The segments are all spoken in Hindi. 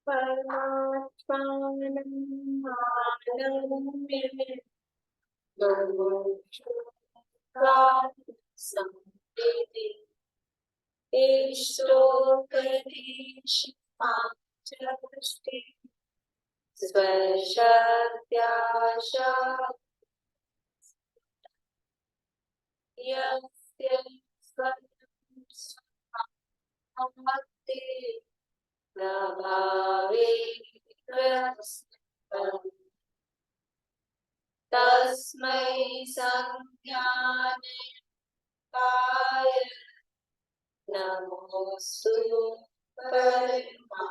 परमात्मानमानम्य संवेदे ईश्वरोपदेशमाचरष्टे स्वशक्त्याशा यस्य स्वयं स्वभावते प्रभावे तस्मै संज्ञानकाय नमोस्तु परम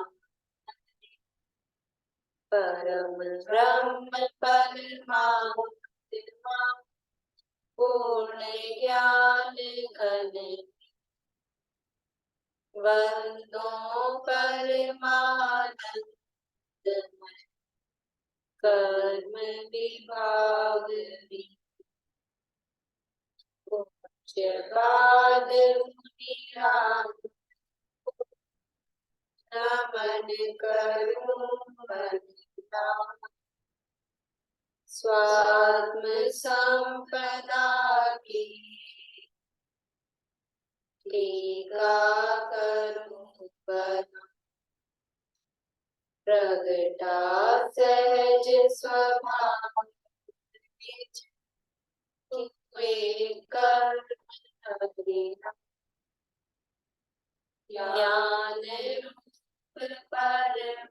ब्रह्म परमात्मा पूर्ण ज्ञान घन वंदो परमानंदमय कर्म विभाग पूज्यपाद मुनिराज नमन करो बलिदान स्वात्म संपदा की टीका करूं प्रगटा सहज स्वभाव ज्ञान रूप परम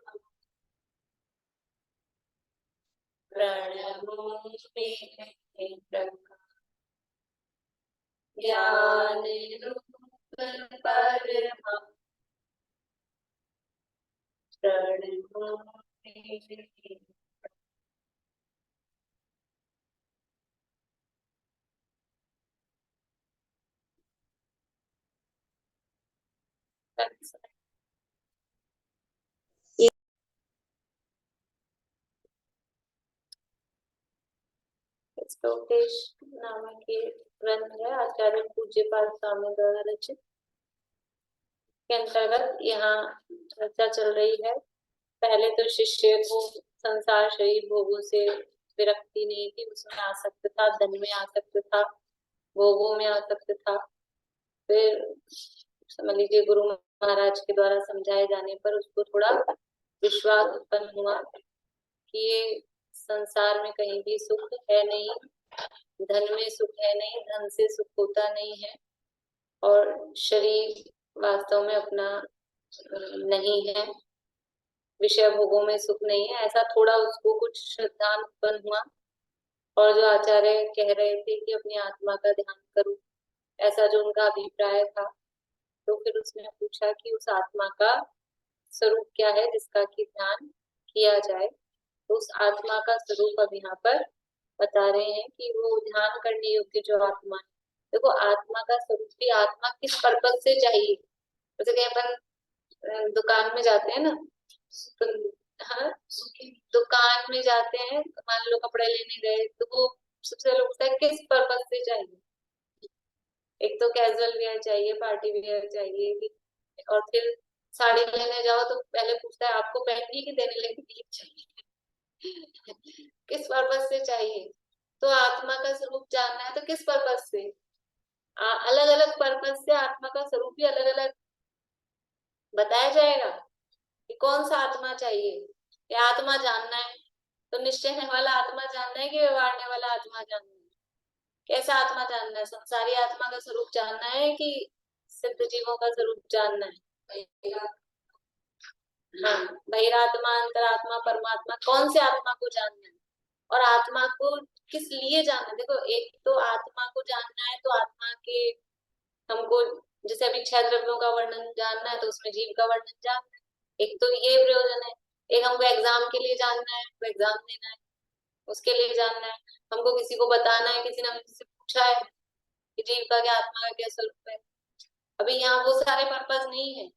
प्रणवो में ज्ञान रूप परम प्रणवो में श्लोकेश नामक ये ग्रंथ है आचार्य पूज्यपाद स्वामी द्वारा रचित के अंतर्गत यहाँ चर्चा चल रही है। पहले तो शिष्य को संसार शरीर भोगों से विरक्ति नहीं थी, उसमें आसक्त था, धन में आसक्त था, भोगों में आसक्त था। फिर समझ लीजिए गुरु महाराज के द्वारा समझाए जाने पर उसको थोड़ा विश्वास उत्पन्न हुआ कि ये संसार में कहीं भी सुख है नहीं, धन में सुख है नहीं, धन से सुख होता नहीं है और शरीर वास्तव में अपना नहीं है, विषय भोगों में सुख नहीं है। ऐसा थोड़ा उसको कुछ श्रद्धा उत्पन्न हुआ और जो आचार्य कह रहे थे कि अपनी आत्मा का ध्यान करो, ऐसा जो उनका अभिप्राय था, तो फिर उसने पूछा कि उस आत्मा का स्वरूप क्या है जिसका कि ध्यान किया जाए। तो उस आत्मा का स्वरूप अब यहाँ पर बता रहे हैं कि वो ध्यान करने योग्य जो आत्मा है। देखो आत्मा का स्वरूप भी, आत्मा किस पर्पज से चाहिए, जैसे कि अपन दुकान में जाते हैं ना, तो हाँ दुकान में जाते हैं, मान लो कपड़े लेने गए, तो वो सबसे पहले पूछता है किस पर्पज से चाहिए। एक तो कैजुअल वेयर चाहिए, पार्टी वेयर चाहिए, और फिर साड़ी लेने जाओ तो पहले पूछता है आपको पहनने की देने लेने के लिए चाहिए किस पर्पज से चाहिए। तो आत्मा का स्वरूप जानना है तो किस पर्पज से, अलग अलग पर्पज से आत्मा का स्वरूप भी अलग अलग बताया जाएगा कि कौन सा आत्मा चाहिए। कि आत्मा जानना है तो निश्चय वाला आत्मा जानना है कि व्यवहारने वाला आत्मा जानना है, कैसा आत्मा जानना है, संसारी आत्मा का स्वरूप जानना है कि सिद्ध जीवों का स्वरूप जानना है। हाँ, बहिरात्मा, अंतरात्मा, परमात्मा, कौन से आत्मा को जानना है और आत्मा को किस लिए जानना है। देखो एक तो आत्मा को जानना है तो आत्मा के हमको जैसे अभी 6 द्रव्यों का वर्णन जानना है तो उसमें जीव का वर्णन जानना है, एक तो ये प्रयोजन है। एक हमको एग्जाम के लिए जानना है, तो एग्जाम देना है उसके लिए जानना है। हमको किसी को बताना है, किसी ने हमसे पूछा है कि जीव का क्या, आत्मा का क्या स्वरूप है। अभी यहाँ वो सारे पर्पज नहीं है,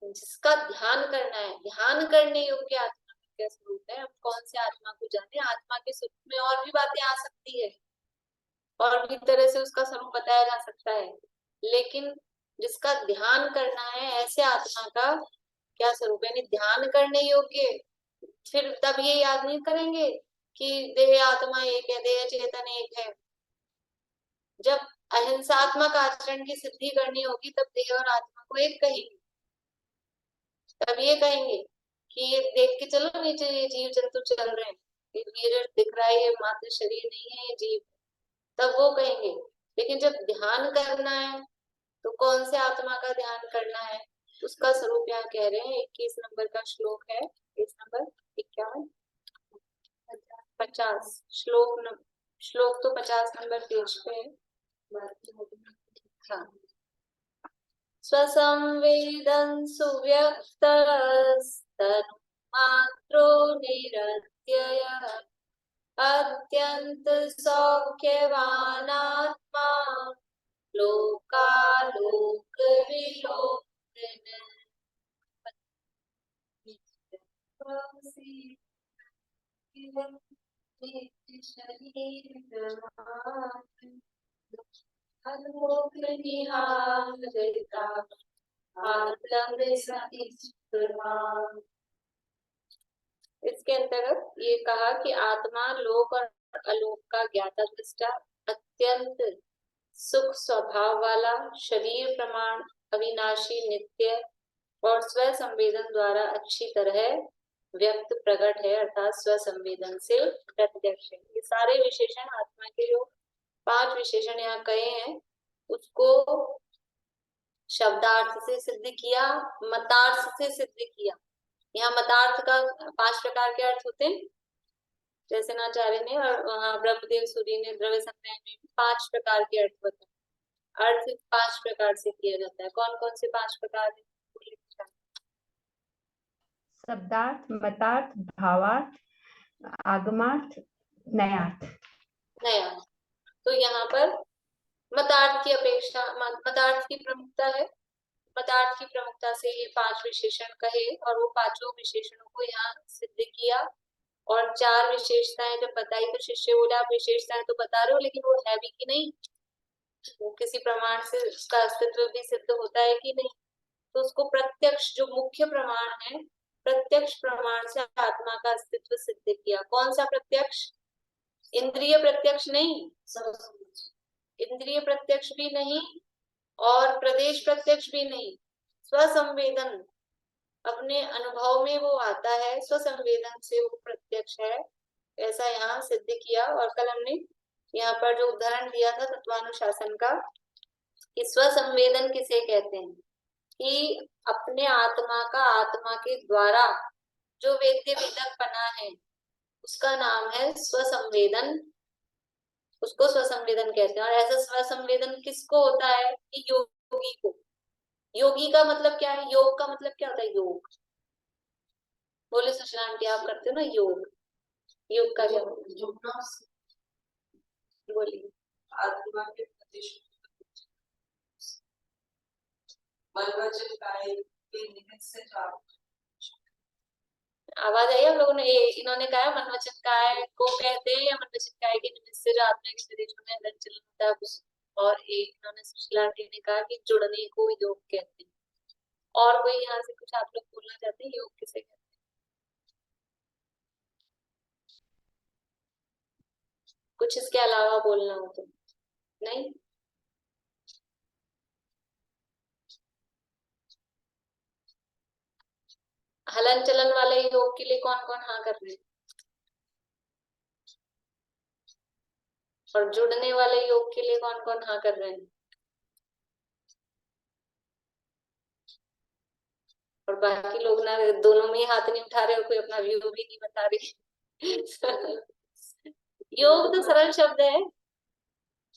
जिसका ध्यान करना है, ध्यान करने योग्य आत्मा का क्या स्वरूप है, हम कौन से आत्मा को जाने। आत्मा के स्वरूप में और भी बातें आ सकती है और भी तरह से उसका स्वरूप बताया जा सकता है, लेकिन जिसका ध्यान करना है ऐसे आत्मा का क्या स्वरूप है, यानी ध्यान करने योग्य। फिर तब ये याद नहीं करेंगे कि देह आत्मा एक है, देह चेतन एक है। जब अहिंसात्मक आचरण की सिद्धि करनी होगी तब देह और आत्मा को एक कहेंगे। तब ये कहेंगे कि ये देख के चलो नीचे ये जीव जंतु चल रहे हैं, ये जो दिख रहा है ये मात्र शरीर नहीं है, ये जीव। तब वो कहेंगे। लेकिन जब ध्यान करना है तो कौन से आत्मा का ध्यान करना है, उसका स्वरूप यहाँ कह रहे हैं। 21 नंबर का श्लोक है, 21 नंबर 51 50 श्लोक तो 50 नंबर पेज पे है। हाँ। स्वसंवेदन सुव्यक्तस्तन्मात्रो निरत्ययः अत्यंत सौख्यवानात्मा लोकालोक विलोकन। इसके अंतर्गत ये कहा कि आत्मा लोक और अलोक का ज्ञाता दृष्टा, अत्यंत सुख स्वभाव वाला, शरीर प्रमाण, अविनाशी, नित्य और स्व संवेदन द्वारा अच्छी तरह व्यक्त प्रकट है, अर्थात स्व संवेदन से प्रत्यक्ष है। ये सारे विशेषण आत्मा के जो 5 विशेषण यहाँ कहे हैं उसको शब्दार्थ से सिद्ध किया, मतार्थ से सिद्ध किया। यहाँ मतार्थ का 5 प्रकार के अर्थ होते हैं जैसे नाचार्य ने, और वहाँ ब्रह्मदेव सूरी ने द्रव्य संग्रह में 5 प्रकार के अर्थ बताए। अर्थ 5 प्रकार से किया जाता है। कौन कौन से 5 प्रकार है? शब्दार्थ, मतार्थ, भावार्थ, आगमार्थ, नयार्थ। नया। तो यहाँ पर मतार्थ की अपेक्षा मतार्थ की प्रमुखता है। मतार्थ की प्रमुखता से ये 5 विशेषण कहे और वो 5 विशेषणों को यहाँ सिद्ध किया। और 4 विशेषताएं जब बताई तो शिष्य बोले आप विशेषताएं तो बता रहे हो लेकिन वो है भी कि नहीं, वो किसी प्रमाण से उसका अस्तित्व भी सिद्ध होता है कि नहीं। तो उसको प्रत्यक्ष, जो मुख्य प्रमाण है, प्रत्यक्ष प्रमाण से आत्मा का अस्तित्व सिद्ध किया। कौन सा प्रत्यक्ष? इंद्रिय प्रत्यक्ष नहीं, इंद्रिय प्रत्यक्ष भी नहीं और प्रदेश प्रत्यक्ष भी नहीं। स्वसंवेदन, अपने अनुभव में वो आता है, स्वसंवेदन से वो प्रत्यक्ष है, ऐसा यहाँ सिद्ध किया। और कल हमने यहाँ पर जो उदाहरण दिया था तत्वानुशासन का, कि स्वसंवेदन किसे कहते हैं, कि अपने आत्मा का आत्मा के द्वारा जो वेद्य विदक बना है उसका नाम है स्वसंवेदन, उसको स्वसंवेदन कहते हैं। और ऐसा स्वसंवेदन किसको होता है? कि योगी को। योगी का मतलब क्या है? योग का मतलब क्या होता है? योग। बोले सुशीला आंटी, आप करते हो ना योग, योग का क्या होता है? बोलिए। आत्मा के प्रदेश मनोवचन काय के निमित्त से आवाज आई आप लोगों ने? इन्होंने कहा मनोवचन काय को कहते हैं या मनोवचन काय के निमित्त से जो आत्मा के शरीर में हलन चलन होता है उस। और एक इन्होंने सुशीला आंटी ने कहा कि जुड़ने को योग कहते हैं। और कोई यहाँ से कुछ आप लोग बोलना चाहते हैं? योग किसे कहते हैं? कुछ इसके अलावा बोलना हो तो? नहीं? हलन चलन वाले योग के लिए कौन कौन हाँ कर रहे हैं? और जुड़ने वाले योग के लिए कौन कौन हाँ कर रहे हैं? और बाकी लोग ना दोनों में हाथ नहीं उठा रहे, और कोई अपना व्यू भी नहीं बता रहे। योग तो सरल शब्द है।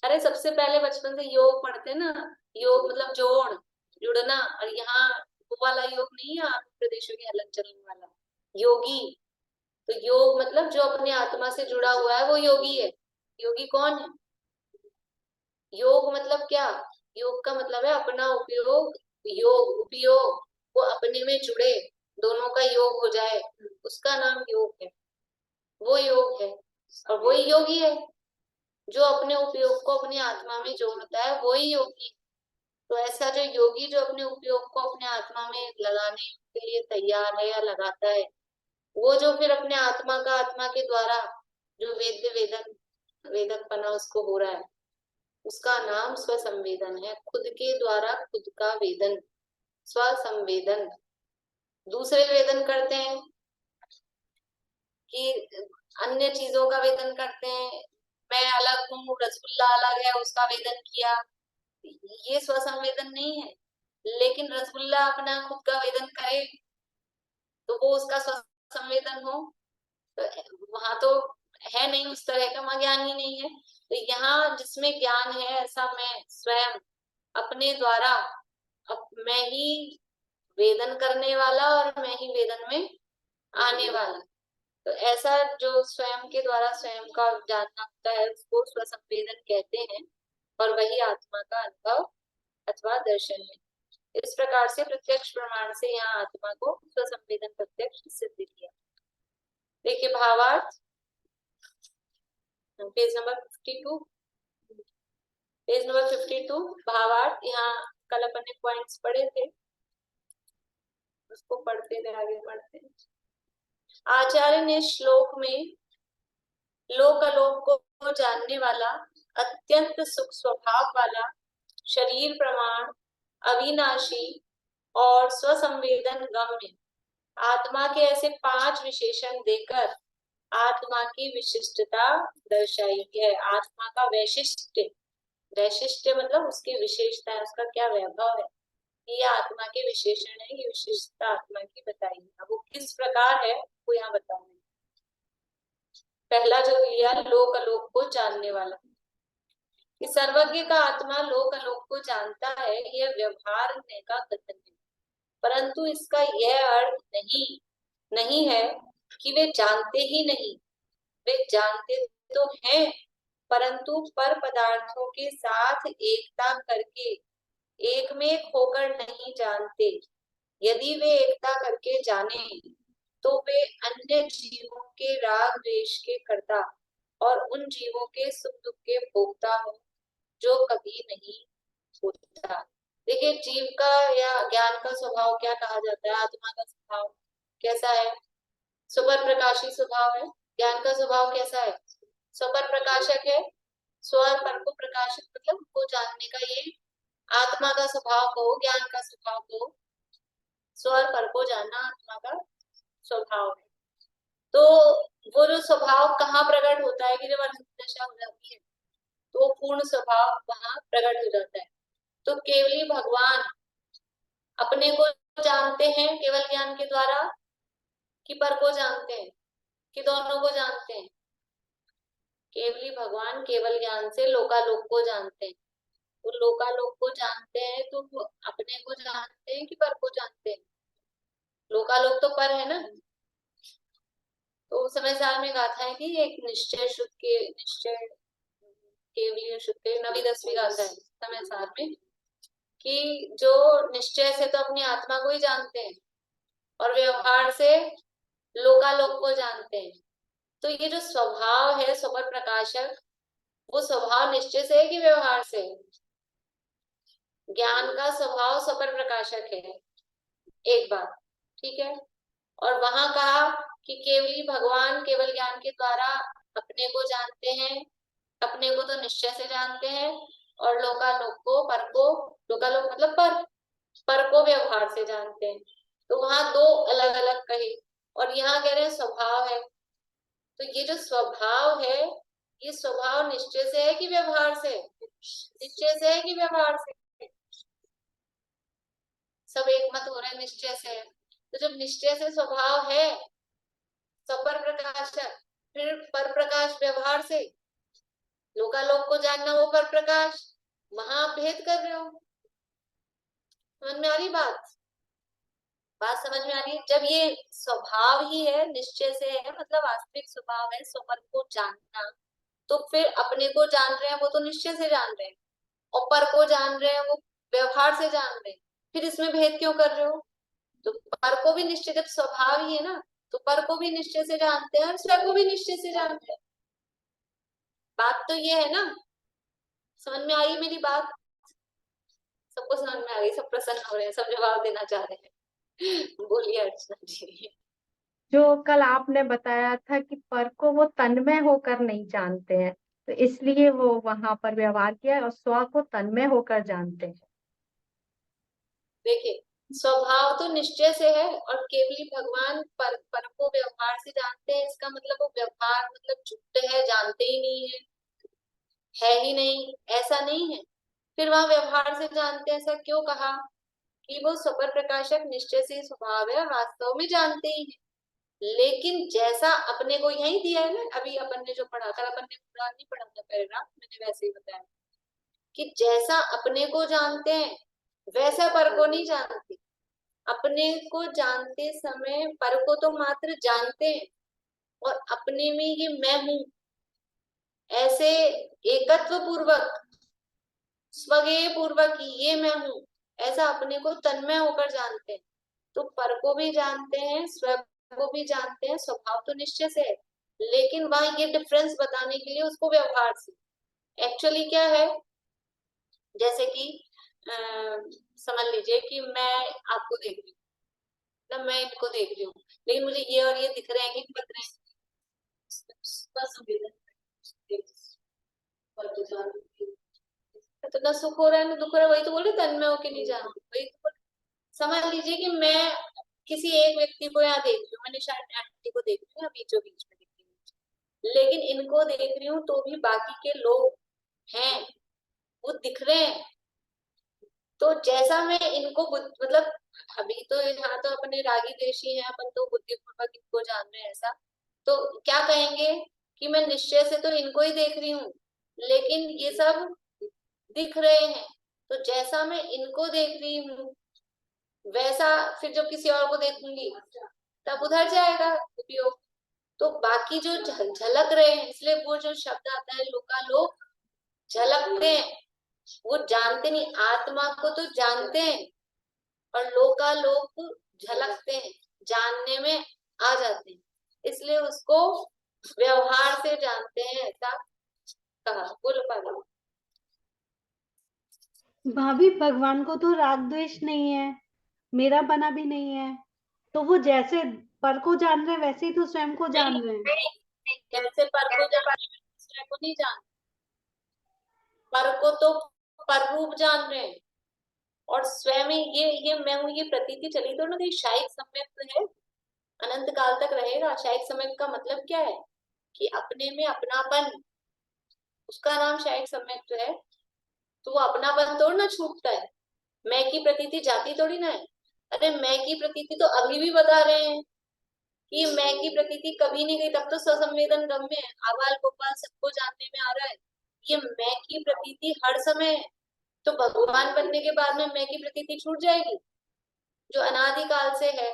अरे सबसे पहले बचपन से योग पढ़ते ना, योग मतलब जोड़, जुड़ना। और यहाँ वो वाला योग नहीं है आंध्र प्रदेशों के हलन चलन वाला योगी। तो योग मतलब जो अपने आत्मा से जुड़ा हुआ है वो योगी है। योगी कौन है? योग मतलब क्या? योग का मतलब है अपना उपयोग, योग उपयोग, वो अपने में जुड़े, दोनों का योग हो जाए, उसका नाम योग है। वो योग है। और वही योगी है जो अपने उपयोग को अपनी आत्मा में जोड़ता है, वही योगी। तो ऐसा जो योगी जो अपने उपयोग को अपने आत्मा में लगाने के लिए तैयार है या लगाता है, वो जो फिर अपने आत्मा का आत्मा के द्वारा जो वेदकपना उसको हो रहा है, उसका नाम स्वसंवेदन है। खुद के द्वारा खुद का वेदन, स्वसंवेदन। दूसरे वेदन करते हैं कि अन्य चीजों का वेदन करते हैं, मैं अलग हूँ, रसगुल्ला अलग है, उसका वेदन किया, ये स्वसंवेदन नहीं है। लेकिन रसगुल्ला अपना खुद का वेदन करे तो वो उसका स्वसंवेदन हो, तो वहां तो है नहीं, उस तरह का वहां ज्ञान ही नहीं है। तो यहाँ जिसमें ज्ञान है, ऐसा मैं स्वयं अपने द्वारा मैं ही वेदन करने वाला और मैं ही वेदन में आने वाला। तो ऐसा जो स्वयं के द्वारा स्वयं का जानना होता है, उसको स्वसंवेदन कहते हैं, और वही आत्मा का अनुभव अथवा दर्शन है। इस प्रकार से प्रत्यक्ष प्रमाण से यहाँ आत्मा को स्वसंवेदन प्रत्यक्ष सिद्ध किया। देखिए भावार्थ, पेज नंबर 52, पेज नंबर 52 भावार्थ। यहाँ कल अपन ने पॉइंट्स पढ़े थे, उसको पढ़ते थे, आगे पढ़ते हैं। आचार्य ने श्लोक में लोक अलोक को जानने वाला, अत्यंत सुख स्वभाव वाला, शरीर प्रमाण, अविनाशी और स्वसंवेदन गम्य आत्मा के ऐसे 5 विशेषण देकर आत्मा की विशिष्टता दर्शाई है। आत्मा का वैशिष्ट्य, वैशिष्ट्य मतलब उसकी विशेषता है, उसका क्या वैभव है, ये आत्मा के विशेषण है, ये विशिष्टता आत्मा की बताई है। अब वो किस प्रकार है वो यहाँ बता रहे हैं। पहला जो लिया, लोक अलोक को जानने वाला, कि सर्वज्ञ का आत्मा लोक अलोक को जानता है, यह व्यवहार का कथन है, परंतु इसका यह अर्थ नहीं है कि वे जानते ही नहीं, वे जानते तो हैं, परंतु पर पदार्थों के साथ एकता करके एक में एक होकर नहीं जानते। यदि वे एकता करके जाने तो वे अन्य जीवों के राग द्वेष के कर्ता और उन जीवों के सुख दुख के भोक्ता हो जो कभी नहीं होता। देखिए जीव का या ज्ञान का स्वभाव क्या कहा जाता है, आत्मा का स्वभाव कैसा है, सुपर प्रकाशी स्वभाव है। ज्ञान का स्वभाव कैसा है, सुपर प्रकाशक है। स्वर पर को प्रकाशक मतलब को जानने का, ये आत्मा का स्वभाव कहो, ज्ञान का स्वभाव कहो, स्वर पर को जानना आत्मा का स्वभाव है। तो वो जो स्वभाव कहाँ प्रकट होता है कि जब अनंत दशा हो जाती है तो पूर्ण स्वभाव वहां प्रकट हो जाता है। तो केवली भगवान अपने को जानते हैं केवल ज्ञान के द्वारा, कि पर को जानते हैं, कि दोनों को जानते हैं। केवली भगवान केवल ज्ञान से लोकालोक को जानते हैं। तो लोकालोक को जानते हैं तो वो अपने को जानते हैं कि पर को जानते हैं। लोकालोक तो पर है ना। तो समय साल में गाथा है कि एक निश्चय शुद्ध के निश्चय केवली शुद्ध के नवी 10वीं गाथा है समय साल में, कि जो निश्चय से तो अपनी आत्मा को ही जानते हैं और व्यवहार से लोकालोक को जानते हैं। तो ये जो स्वभाव है स्वपर प्रकाशक, वो स्वभाव निश्चय से है कि व्यवहार से? ज्ञान का स्वभाव स्वपर प्रकाशक है, एक बात ठीक है। और वहां कहा कि केवली भगवान केवल ज्ञान के द्वारा अपने को जानते हैं, अपने को तो निश्चय से जानते हैं, और लोकालोक को पर को, लोकालोक मतलब पर को व्यवहार से जानते हैं। तो वहां दो अलग अलग कहे, और यहाँ कह रहे हैं स्वभाव है। तो ये जो स्वभाव है, ये स्वभाव निश्चय से है कि व्यवहार से? निश्चय से है कि व्यवहार से? सब एक मत हो रहे हैं, निश्चय से है। तो जब निश्चय से स्वभाव है सपर प्रकाश है, फिर पर प्रकाश व्यवहार से, लोकालोक को जानना वो पर प्रकाश, वहां आप भेद कर रहे हो। समझ में आ रही बात? बात समझ में आ रही है? जब ये स्वभाव ही है, निश्चय से है, मतलब वास्तविक स्वभाव है स्वपर को जानना, तो फिर अपने को जान रहे हैं वो तो निश्चय से जान रहे हैं, और पर को जान रहे हैं वो व्यवहार से जान रहे हैं। फिर इसमें भेद क्यों कर रहे हो? तो पर को भी निश्चय, जब स्वभाव ही है ना, तो पर को भी निश्चय से जानते हैं और स्व को भी निश्चय से जानते हैं। बात तो ये है ना, समझ में आई मेरी बात? सबको समझ में आ गई, सब प्रसन्न हो रहे हैं, सब जवाब देना चाह रहे हैं। बोलिए अर्चना जी। जो कल आपने बताया था कि पर को वो तन्मय होकर नहीं जानते हैं, तो इसलिए वो वहां पर व्यवहार किया और स्व को तन्मय होकर जानते हैं। देखिए, स्वभाव तो निश्चय से है और केवली भगवान पर को व्यवहार से जानते हैं, इसका मतलब वो व्यवहार मतलब झूठ है, जानते ही नहीं है ही नहीं, ऐसा नहीं है। फिर वहां व्यवहार से जानते हैं, ऐसा क्यों कहा? कि वो स्वपर प्रकाशक निश्चय से स्वभाव है, वास्तव में जानते ही है, लेकिन जैसा अपने को यही दिया है ना, अभी अपन ने जो पढ़ा, कल अपन ने पूरा नहीं पढ़ा था पैराग्राफ, मैंने वैसे ही बताया कि जैसा अपने को जानते हैं वैसा पर को नहीं जानते। अपने को जानते समय पर को तो मात्र जानते हैं, और अपने में ये मैं हूं ऐसे एकत्व पूर्वक, स्वगेय पूर्वक ये मैं हूं ऐसा अपने को तन्मय होकर जानते हैं। तो पर को भी जानते हैं, स्व को भी जानते हैं, स्वभाव तो निश्चय से है, लेकिन वहां ये डिफरेंस बताने के लिए उसको व्यवहार से। एक्चुअली क्या है, जैसे कि समझ लीजिए कि मैं आपको देख रही हूँ, तब मैं इनको देख रही हूँ, लेकिन मुझे ये और ये दिख रहे हैं कि नहीं दिख रहे हैं? बस तो ना सुख हो रहा है ना दुख हो रहा है, वही तो बोल रहे तन्मय होके नहीं जाना, वही तो समझ लीजिए कि मैं किसी एक व्यक्ति को यहाँ देख रही हूँ, मैंने शायद आंटी को देख रही हूँ, बीचों बीच में दिख रही हूँ, लेकिन इनको देख रही हूँ तो भी बाकी के लोग हैं, वो दिख रहे हैं। तो जैसा मैं इनको मतलब अभी तो यहाँ तो अपने रागी देशी हैं, अपन तो बुद्धिपूर्वक इनको जान रहे हैं ऐसा, तो क्या कहेंगे कि मैं निश्चय से तो इनको ही देख रही हूँ, लेकिन ये सब दिख रहे हैं। तो जैसा मैं इनको देख रही हूँ वैसा फिर जब किसी और को देखूंगी तब उधर जाएगा उपयोग। तो बाकी जो झलक रहे हैं, इसलिए वो जो शब्द आता है लोकालोक, झलकते हैं, वो जानते नहीं, आत्मा को तो जानते हैं और लोकालोक झलकते हैं, जानने में आ जाते हैं, इसलिए उसको व्यवहार से जानते हैं, ऐसा कहा। बोलो पागल। भाभी भगवान को तो राग द्वेष नहीं है, मेरा बना भी नहीं है, तो वो जैसे पर को जान रहे हैं वैसे ही तो स्वयं को जान रहे हैं। जैसे पर को स्वयं को नहीं जान, पर को तो पर रूप जान रहे हैं, और स्वयं ये मैं हूँ, ये प्रतीति चली तो ना कहीं शायद सम्यक है, अनंत काल तक रहेगा। शायद सम्यक का मतलब क्या है कि अपने में अपनापन, उसका नाम शायद सम्यक है। तो वो अपनापन थोड़ी ना छूटता है, मैं की प्रतीति जाती थोड़ी ना है। अरे मैं की प्रतीति तो अभी भी बता रहे हैं कि मैं की प्रतीति कभी नहीं गई, तब तो ससंवेदन गम्य है, आबाल गोपाल सबको जानने में आ रहा है, ये मैं की प्रतीति हर समय है। तो भगवान बनने के बाद में मैं की प्रतीति छूट जाएगी जो अनादि काल से है?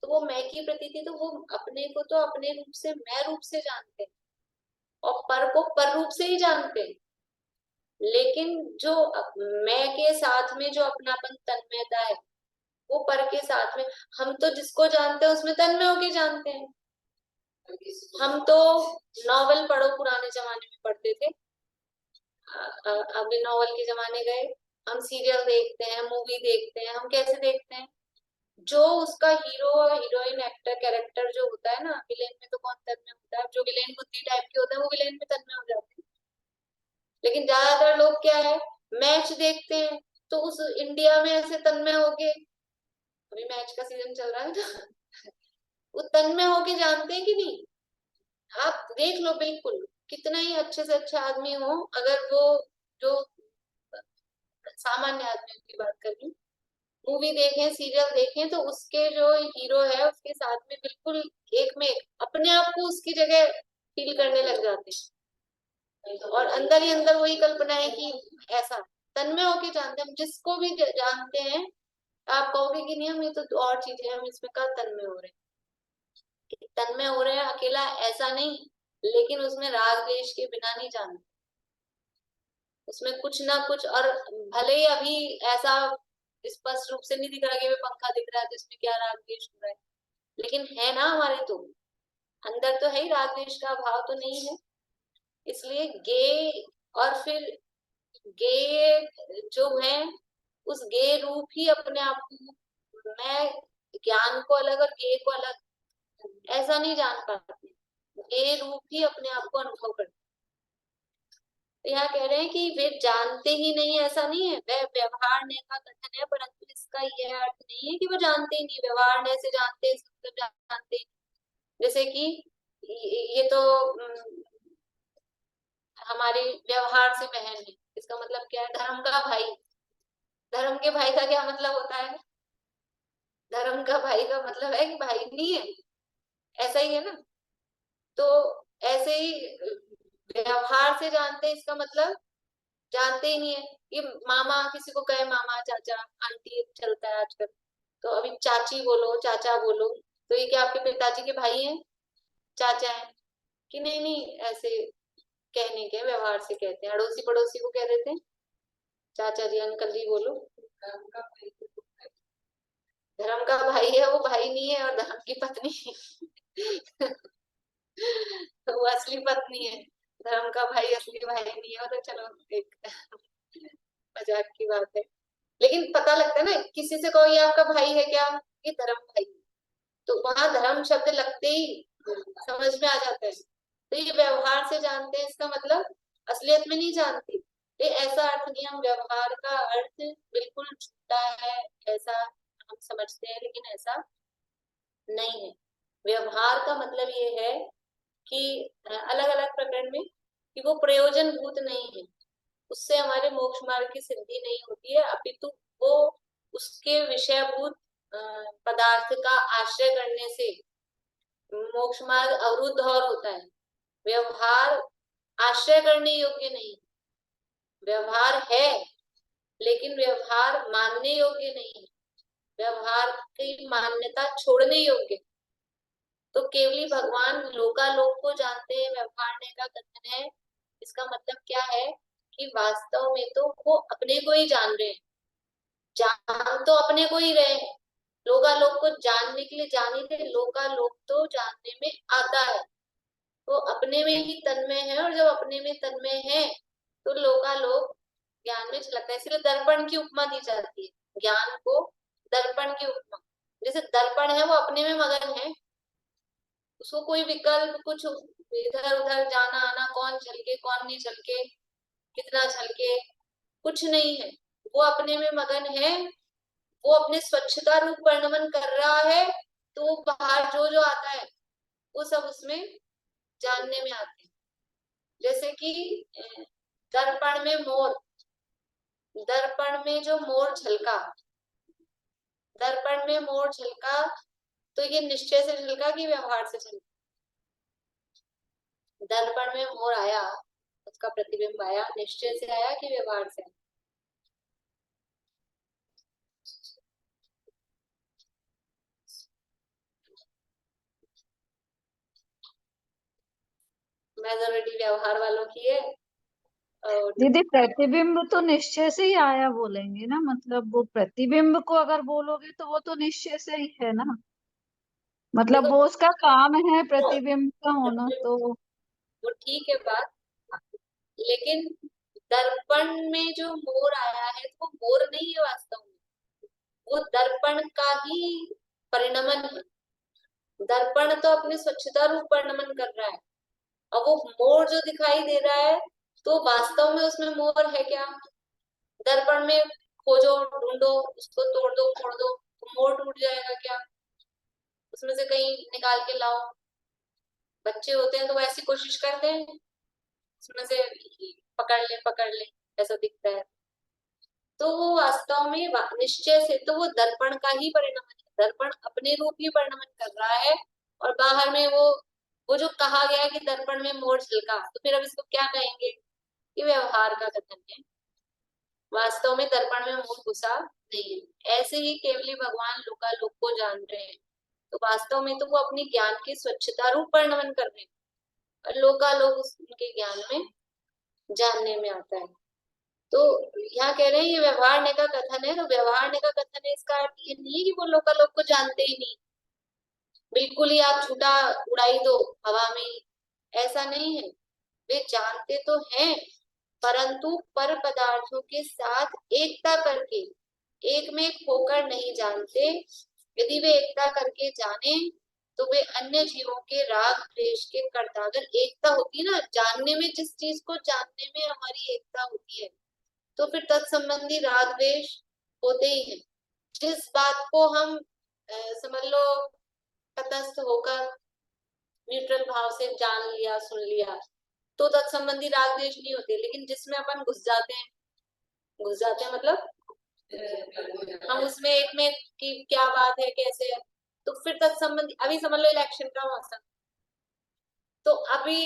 तो वो मैं की प्रतीति तो वो अपने को तो अपने रूप से मैं रूप से जानते हैं, और पर को पर रूप से ही जानते हैं, लेकिन जो मैं के साथ में जो अपनापन तन्मयता है वो पर के साथ में, हम तो जिसको जानते हैं उसमें तन्मय होके जानते हैं। हम तो नॉवल पढ़ो, पुराने जमाने में पढ़ते थे, अभी नॉवल के जमाने गए, हम सीरियल देखते हैं, मूवी देखते हैं, हम कैसे देखते हैं? जो उसका हीरो और हीरोइन एक्टर कैरेक्टर जो होता है ना, विलेन में तो कौन तन्मय होता है, जो विलेन बुद्धि टाइप के होता है वो विलेन में तन्मय हो जाते हैं। लेकिन ज्यादातर लोग क्या है, मैच देखते हैं तो उस इंडिया में ऐसे तन्मय होके, अभी मैच का सीजन चल रहा है ना, वो तन्मय होके जानते हैं कि नहीं? आप देख लो, बिल्कुल कितना ही अच्छे से अच्छा आदमी हो, अगर वो जो सामान्य आदमी की बात कर रही, मूवी देखें सीरियल देखें तो उसके जो हीरो है उसके साथ में बिल्कुल एक में एक अपने आप को उसकी जगह फील करने लग जाते हैं, और अंदर ही अंदर वही कल्पना है कि ऐसा तन्मय होके जानते हैं। हम जिसको भी जानते हैं, आप कहोगे कि नहीं हम ये तो और चीजें, हम इसमें कहा तन्मय हो रहे हैं, तन्मय हो रहे हैं अकेला ऐसा नहीं, लेकिन उसमें राग द्वेष के बिना नहीं जानते, उसमें कुछ ना कुछ, और भले ही अभी ऐसा स्पष्ट रूप से नहीं दिख रहा कि पंखा दिख रहा है तो इसमें क्या राग द्वेष हो रहा है, लेकिन है ना हमारे तो अंदर तो है ही, राग द्वेष का भाव तो नहीं है। इसलिए गे और फिर गे जो है उस ज्ञेय रूप ही अपने आप को, मैं ज्ञान को अलग और ज्ञेय को अलग ऐसा नहीं जान पाती, ज्ञेय रूप ही अपने आप को अनुभव करती। तो यहाँ कह रहे हैं कि वे जानते ही नहीं, ऐसा नहीं है, वह व्यवहार ने का कथन है, परंतु इसका यह अर्थ नहीं है कि वो जानते ही नहीं, व्यवहार ने से जानते जानते। जैसे कि ये तो हमारे व्यवहार से बहन है, इसका मतलब क्या है, धर्म का भाई। धर्म के भाई का क्या मतलब होता है, धर्म का भाई का मतलब है कि भाई नहीं है, ऐसा ही है ना। तो ऐसे ही व्यवहार से जानते, इसका मतलब जानते ही नहीं है। ये मामा, किसी को कहे मामा चाचा आंटी चलता है आजकल, तो अभी चाची बोलो चाचा बोलो, तो ये क्या आपके पिताजी के भाई हैं, चाचा है कि नहीं? नहीं, ऐसे कहने के व्यवहार से कहते हैं। अड़ोसी पड़ोसी को कह देते हैं चाचा जी अंकल जी बोलो। धर्म का भाई है वो भाई नहीं है, और धर्म की पत्नी तो वो असली पत्नी है, धर्म का भाई असली भाई नहीं है। तो चलो एक मजाक की बात है, लेकिन पता लगता है ना, किसी से कहो ये आपका भाई है क्या, ये धर्म भाई, तो वहां धर्म शब्द लगते ही समझ में आ जाता है। तो ये व्यवहार से जानते हैं, इसका मतलब असलियत में नहीं जानते। ये ऐसा अर्थ नहीं, हम व्यवहार का अर्थ बिल्कुल झूठा है ऐसा हम समझते हैं, लेकिन ऐसा नहीं है। व्यवहार का मतलब ये है कि अलग अलग प्रकरण में कि वो प्रयोजन भूत नहीं है, उससे हमारे मोक्ष मार्ग की सिद्धि नहीं होती है, अपितु वो उसके विषयभूत पदार्थ का आश्रय करने से मोक्ष मार्ग अवरुद्ध और होता है। व्यवहार आश्रय करने योग्य नहीं, व्यवहार है लेकिन व्यवहार मानने योग्य नहीं है, व्यवहार की मान्यता छोड़ने योग्य। तो केवली भगवान लोकालोक को जानते हैं, व्यवहार का कथन है। इसका मतलब क्या है कि वास्तव में तो वो अपने को ही जान रहे हैं, जान तो अपने को ही रहे हैं। लोकालोक को जानने के लिए जान ही थे, लोकालोक तो जानने में आता है, तो अपने में ही तन्मय है, और जब अपने में तन्मय है तो लोकालोक ज्ञान में झलकता है। इसलिए दर्पण की उपमा दी जाती है, ज्ञान को दर्पण की उपमा। जैसे दर्पण है वो अपने में मगन है, उसको कोई विकल्प कुछ इधर उधर जाना आना, कौन झलके कौन नहीं झलके, कितना झलके, कुछ नहीं है, वो अपने में मगन है, वो अपने स्वच्छता रूप वर्णन कर रहा है, तो बाहर जो जो आता है वो सब उसमें जानने में आते हैं। जैसे कि दर्पण में मोर, दर्पण में जो मोर झलका, दर्पण में मोर झलका, तो ये निश्चय से झलका कि व्यवहार से झलका? दर्पण में मोर आया, उसका प्रतिबिंब आया, निश्चय से आया कि व्यवहार से? मेजोरिटी व्यवहार वालों की है। और दीदी प्रतिबिंब तो निश्चय से ही आया बोलेंगे ना, मतलब वो प्रतिबिंब को अगर बोलोगे तो वो तो निश्चय से ही है ना, मतलब देखो, वो उसका काम है प्रतिबिंब का होना तो। वो ठीक है बात, लेकिन दर्पण में जो मोर आया है तो वो मोर नहीं है वास्तव में, वो दर्पण का ही परिणमन है। दर्पण तो अपने स्वच्छता रूप परिणमन कर रहा है, और वो मोर जो दिखाई दे रहा है तो वास्तव में उसमें मोर है क्या? दर्पण में खोजो ढूंढो, उसको तोड़ दो फोड़ दो, तो मोर टूट जाएगा क्या? उसमें से कहीं निकाल के लाओ। बच्चे होते हैं तो वो ऐसी कोशिश करते हैं, उसमें से पकड़ ले ऐसा दिखता है, तो वो वास्तव में निश्चय से तो वो दर्पण का ही परिणमन है, दर्पण अपने रूप ही परिणमन कर रहा है, और बाहर में वो जो कहा गया है कि दर्पण में मोर झलका, तो फिर अब इसको क्या कहेंगे? ये व्यवहार का कथन है, वास्तव में दर्पण में मोर घुसा नहीं है। ऐसे ही केवली भगवान लोकालोक को जान रहे हैं, तो वास्तव में तो वो अपनी ज्ञान की स्वच्छता रूप परिणमन कर रहे हैं, और लोकालोक उनके ज्ञान में जानने में आता है। तो यहाँ कह रहे हैं ये व्यवहार ने का कथन है, तो व्यवहार ने का कथन है, इसका अर्थ ये नहीं है कि वो लोकालोक को जानते ही नहीं, बिल्कुल ही आप झूठा उड़ाई दो हवा में ही, ऐसा नहीं है। वे जानते तो हैं, परंतु पर पदार्थों के साथ एकता करके एक में एक होकर नहीं जानते। यदि वे एकता करके जाने तो वे अन्य जीवों के राग द्वेष के कर्ता। अगर एकता होती है ना, जानने में, जिस चीज को जानने में हमारी एकता होती है, तो फिर तत्संबंधी राग द्वेष होते ही हैं। जिस बात को हम समझ लो तटस्थ होकर न्यूट्रल भाव से जान लिया, सुन लिया, तो तत्संबंधी राग द्वेष नहीं होते। लेकिन जिसमें अपन घुस जाते हैं मतलब हम उसमें एक में कि क्या बात है, कैसे है, तो फिर तत्संबंधी, अभी समझ लो इलेक्शन का मौसम, तो अभी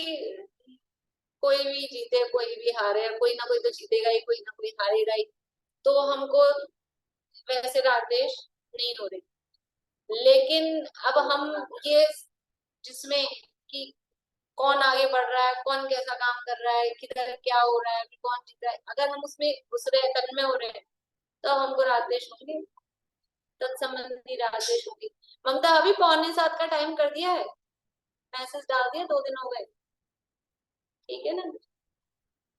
कोई भी जीते कोई भी हारे, कोई ना कोई तो जीतेगा ही, कोई ना कोई हारेगा ही, तो हमको वैसे राग द्वेष नहीं हो रहे। लेकिन अब हम ये जिसमें कि कौन आगे बढ़ रहा है, कौन कैसा काम कर रहा है, किधर क्या हो रहा है, कौन जीत रहा है, अगर हम उसमें घुस रहे हैं, तन्मय हो रहे हैं, तो हमको राग द्वेष होंगे, तत्संबंधी राग द्वेष होगी। ममता अभी 6:45 का टाइम कर दिया है, मैसेज डाल दिया, 2 दिन हो गए, ठीक है ना।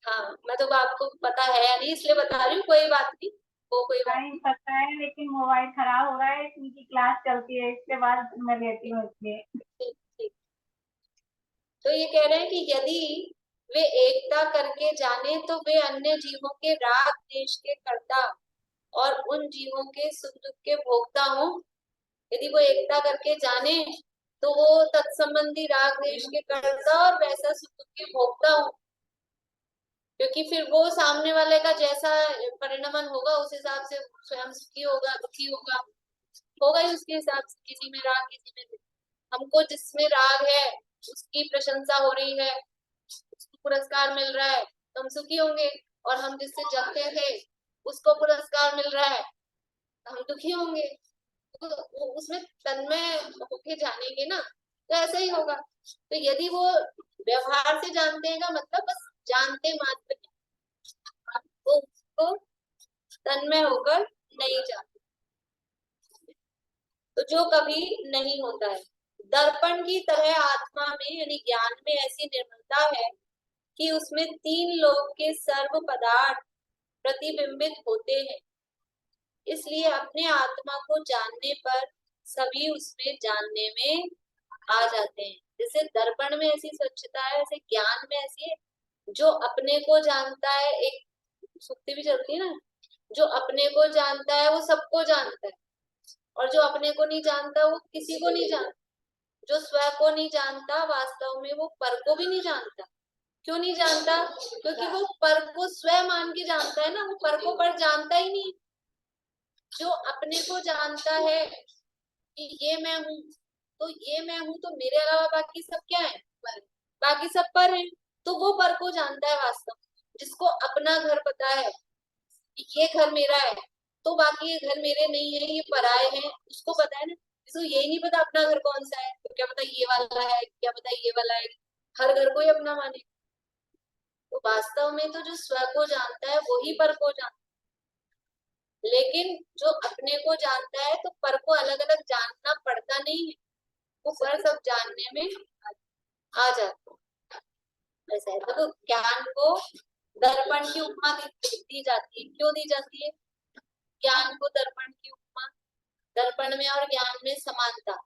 हाँ, मैं तो आपको पता है या नहीं इसलिए बता रही हूँ, कोई बात नहीं, वो कोई बात नहीं पता है, लेकिन मोबाइल खराब हो रहा है, इनकी क्लास चलती है, इसके बाद मैं लेती हूँ इसलिए। ठीक ठीक। तो ये कह रहे हैं कि यदि वे एकता करके जाने तो वे अन्य जीवों के राग द्वेष के कर्ता और उन जीवों के सुख दुख के भोक्ता हो। यदि वो एकता करके जाने तो वो तत्संबंधी राग द्वेष के कर्ता और वैसा सुख दुख के भोक्ता हो, क्योंकि फिर वो सामने वाले का जैसा परिणमन होगा उस हिसाब से स्वयं सुखी होगा, दुखी होगा ही उसके हिसाब से। किसी में राग, किसी में दुख। हमको जिसमें राग है उसकी प्रशंसा हो रही है, उसको पुरस्कार मिल रहा है, तो हम सुखी होंगे। और हम जिससे जलते थे उसको पुरस्कार मिल रहा है, तो हम दुखी होंगे। तो उसमें तन्मय होके जानेंगे ना, तो ऐसा ही होगा। तो यदि वो व्यवहार से जानते हैं का मतलब बस जानते मात्र हैं, वो उसको तन्मय होकर नहीं जानते, तो जो कभी नहीं होता है। दर्पण की तरह आत्मा में यानी ज्ञान में ऐसी निर्मलता है कि उसमें 3 लोक के सर्व पदार्थ प्रतिबिंबित होते हैं। इसलिए अपने आत्मा को जानने पर सभी उसमें जानने में आ जाते हैं। जैसे दर्पण में ऐसी स्वच्छता है, ऐसे ज्ञान में ऐसी है। जो अपने को जानता है, एक सुक्ति भी चलती है ना, जो अपने को जानता है वो सबको जानता है, और जो अपने को नहीं जानता वो किसी को नहीं जानता। जो स्वयं को नहीं जानता वास्तव में वो पर को भी नहीं जानता। क्यों नहीं जानता? क्योंकि वो पर को स्वयं मान के जानता है ना, वो पर को पर जानता ही नहीं। जो अपने को जानता है कि ये मैं हूँ, तो ये मैं हूँ, तो मेरे अलावा बाकी सब क्या है? पर। बाकी सब पर है, तो वो पर को जानता है वास्तव। जिसको अपना घर पता है कि ये घर मेरा है, तो बाकी ये घर मेरे नहीं है, ये पराये हैं, उसको पता है ना। जिसको यही नहीं पता अपना घर कौन सा है, तो क्या पता ये वाला है, क्या पता ये वाला है, हर घर को ही अपना माने। तो वास्तव में तो जो स्व को जानता है वही पर को जानता है। लेकिन जो अपने को जानता है तो पर को अलग अलग जानना पड़ता नहीं है, वो पर सब जानने में आ जाता है। ऐसा है। तो ज्ञान को दर्पण की उपमा दी जाती है। क्यों दी जाती है ज्ञान को दर्पण की उपमा? दर्पण में और ज्ञान में समानता।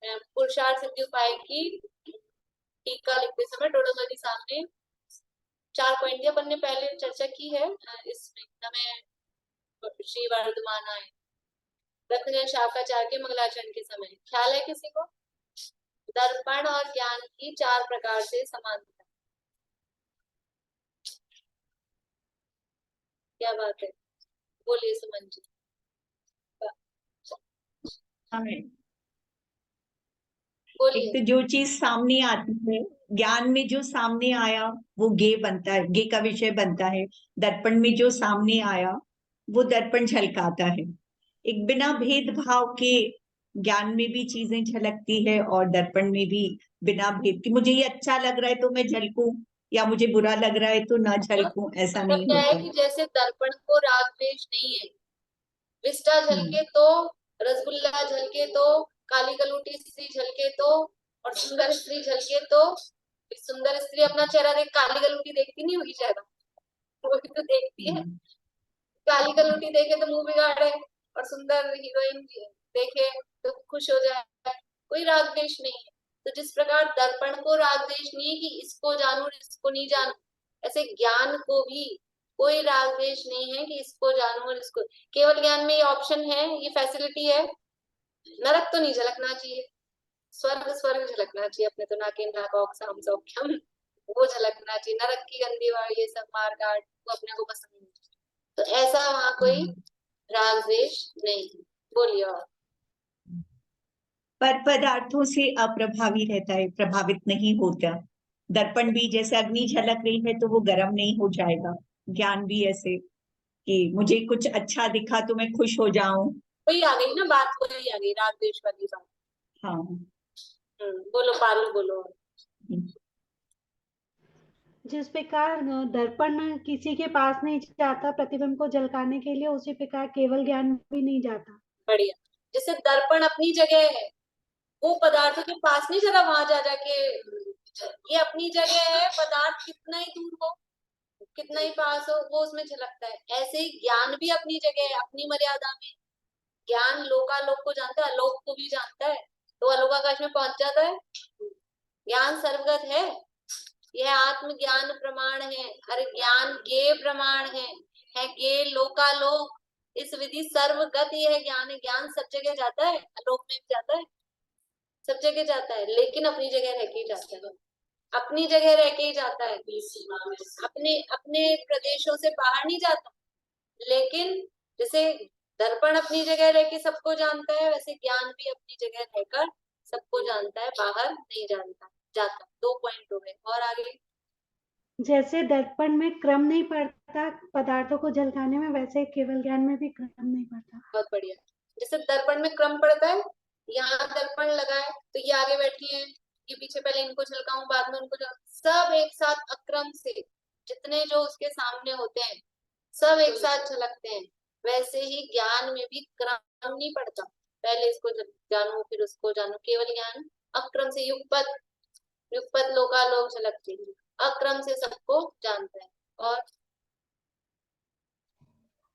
पुरुषार्थ सिद्धि उपाय की टीका लिखते समय डोडोमल जी साहब ने 4 पॉइंट दिया। अपन ने पहले चर्चा की है इसमें, हमें श्री वर्धमान आए रत्नगंज शाखाचार्य के मंगलाचरण के समय। ख्याल है किसी को? दर्पण और ज्ञान की 4 प्रकार से समानता। क्या बात है, बोलिए सुमन जी। एक तो जो चीज सामने आती है, ज्ञान में जो सामने आया वो गे बनता है, गे का विषय बनता है। दर्पण में जो सामने आया वो दर्पण झलकाता है। एक बिना भेदभाव के ज्ञान में भी चीजें झलकती है और दर्पण में भी बिना भेद की। मुझे ये अच्छा लग रहा है तो मैं झलकूं, या मुझे बुरा लग रहा है तो ना झलकूं, ऐसा मतलब नहीं क्या है होता। कि जैसे दर्पण को राग द्वेष नहीं है, विष्टा झलके तो, रसगुल्ला झलके तो, काली गलूटी स्त्री झलके तो, और सुंदर स्त्री झलके तो। सुंदर स्त्री अपना चेहरा देख काली गलूटी देखती नहीं होगी चेहरा, वो भी तो देखती है। काली कलौटी देखे तो मुंह बिगाड़े और सुंदर हीरोइन देखे तो खुश हो जाए, कोई राग द्वेष नहीं है। तो जिस प्रकार दर्पण को राग द्वेष नहीं है कि इसको जानू और इसको नहीं जानू, ऐसे ज्ञान को भी कोई राग द्वेष नहीं है कि इसको जानू और इसको, केवल ज्ञान में ये ऑप्शन है, ये फैसिलिटी है, नरक तो नहीं झलकना चाहिए, स्वर्ग स्वर्ग झलकना चाहिए अपने, तो नाके नाक साम सौख्यम वो झलकना चाहिए, नरक की गंदी वाली ये सब मार काट वो अपने को पसंद नहीं। तो ऐसा वहां कोई राग द्वेष नहीं है। बोलिए। और पर पदार्थों से अप्रभावी रहता है, प्रभावित नहीं होता। दर्पण भी जैसे अग्नि झलक रही है तो वो गर्म नहीं हो जाएगा। ज्ञान भी ऐसे कि मुझे कुछ अच्छा दिखा तो मैं खुश हो जाऊं। वही आ गई ना बात, वही आ गई राग द्वेष वाली बात। हाँ। बोलो पारुल, बोलो। जिस प्रकार दर्पण किसी के पास नहीं जाता प्रतिबिंब को झलकाने के लिए, उसी प्रकार केवल ज्ञान भी नहीं जाता। बढ़िया। जैसे दर्पण अपनी जगह है, वो पदार्थों के पास नहीं जरा वहां जा जाके, ये अपनी जगह है, पदार्थ कितना ही दूर हो कितना ही पास हो वो उसमें झलकता है। ऐसे ही ज्ञान भी अपनी जगह है, अपनी मर्यादा में। ज्ञान लोकालोक को जानता है, अलोक को भी जानता है, तो अलोकाकाश में पहुंच जाता है। ज्ञान सर्वगत है, यह आत्म ज्ञान प्रमाण है, हर ज्ञान ज्ञेय प्रमाण है ज्ञेय लोकालोक। इस विधि सर्वगत यह ज्ञान है, ज्ञान सब जगह जाता है, अलोक में भी जाता है, सब जगह जाता है, लेकिन अपनी जगह रह के ही जाता है, अपनी जगह रह के ही जाता है, अपने अपने प्रदेशों से बाहर नहीं जाता। लेकिन जैसे दर्पण अपनी जगह रह के सबको जानता है, वैसे ज्ञान भी अपनी जगह रहकर सबको जानता है, बाहर नहीं जानता जाता। 2 पॉइंट हो गए। और आगे। जैसे दर्पण में क्रम नहीं पड़ता पदार्थों को झलकाने में, वैसे केवल ज्ञान में भी क्रम नहीं पड़ता। बहुत बढ़िया। जैसे दर्पण में क्रम पड़ता है, यहाँ दर्पण लगा है तो ये आगे बैठी है, ये पीछे, पहले इनको झलकाऊं बाद में उनको सब एक साथ अक्रम से जितने जो उसके सामने होते हैं सब एक साथ झलकते हैं। वैसे ही ज्ञान में भी क्रम नहीं पड़ता, पहले इसको जानू फिर उसको जानू, केवल ज्ञान अक्रम से युगपत युगपत लोकालोक झलकते हैं, अक्रम से सबको जानता है। और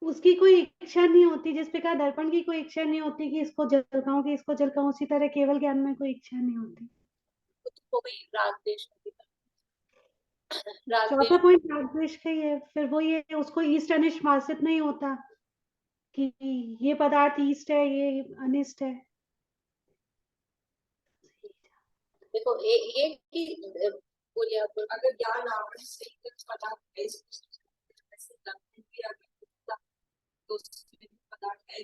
उसकी कोई इच्छा नहीं होती, जिस प्रकार दर्पण की कोई इच्छा नहीं होती कि इसको झलकाऊं कि इसको झलकाऊं, उसी तरह केवल ज्ञान में कोई इच्छा नहीं होती। हो गई राग द्वेष। चौथा पॉइंट राग द्वेष का ही है। फिर वो ये उसको इष्ट अनिष्ट भाषित नहीं होता कि ये पदार्थ इष्ट है ये अनिष्ट है। देखो ये कि बोलिए आप। अगर ज्ञान आवरण से कुछ पदार्थ है ऐसे दर्पण भी आगे तो पदार्थ है,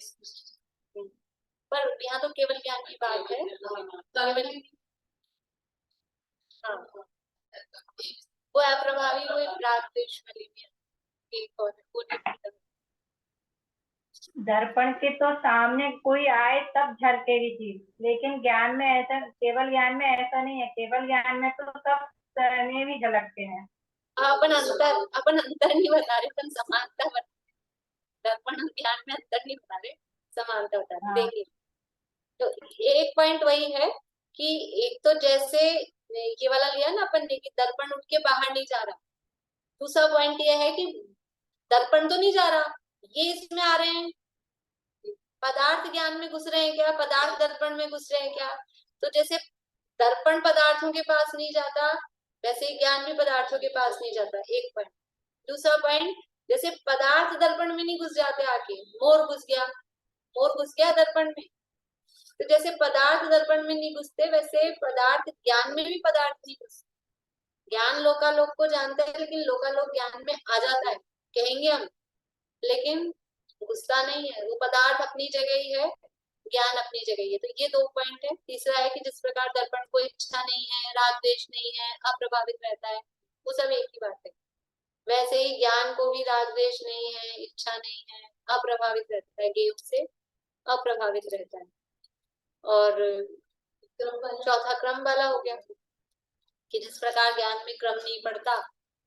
पर यहाँ तो केवल ज्ञान की बात है, केवल हाँ वो अप्रभावी, वो राग द्वेष वाली भी है। एक और दर्पण के तो सामने कोई आए तब झलकेगी चीज, लेकिन ज्ञान में ऐसा, केवल ज्ञान में ऐसा नहीं है। केवल ज्ञान में तो सब तरह भी झलकते हैं। अपन अंतर नहीं बता रहे, अपन समानता बता रहे। दर्पण और ज्ञान में अंतर नहीं बता रहे, समानता बता रहे। देखिए तो एक पॉइंट वही है कि एक तो जैसे ये वाला लिया ना अपन ने कि दर्पण उठ के बाहर नहीं जा रहा, दूसरा पॉइंट ये है कि दर्पण तो नहीं जा रहा, ये इसमें आ रहे हैं, पदार्थ ज्ञान में घुस रहे हैं क्या, पदार्थ दर्पण में घुस रहे हैं क्या। तो जैसे दर्पण पदार्थों के पास नहीं जाता, वैसे ही ज्ञान भी पदार्थों के पास नहीं जाता। एक पॉइंट। दूसरा पॉइंट, जैसे पदार्थ दर्पण में नहीं घुस जाते, आके मोर घुस गया दर्पण में, तो जैसे पदार्थ दर्पण में नहीं घुसते, वैसे पदार्थ ज्ञान में भी पदार्थ नहीं घुसते। ज्ञान लोकालोक को जानता है, लेकिन लोकालोक ज्ञान में आ जाता है कहेंगे हम, लेकिन घुसता नहीं है। वो पदार्थ अपनी जगह ही है, ज्ञान अपनी जगह ही है। तो ये 2 पॉइंट है। तीसरा है कि जिस प्रकार दर्पण को इच्छा नहीं है, राग द्वेष नहीं है, अप्रभावित रहता है, वो सब एक ही बात है। वैसे ही ज्ञान को भी राग द्वेष नहीं है, इच्छा नहीं है, अप्रभावित रहता है, ज्ञेय से अप्रभावित रहता है। और चौथा क्रम वाला हो गया कि जिस प्रकार ज्ञान में क्रम नहीं पड़ता,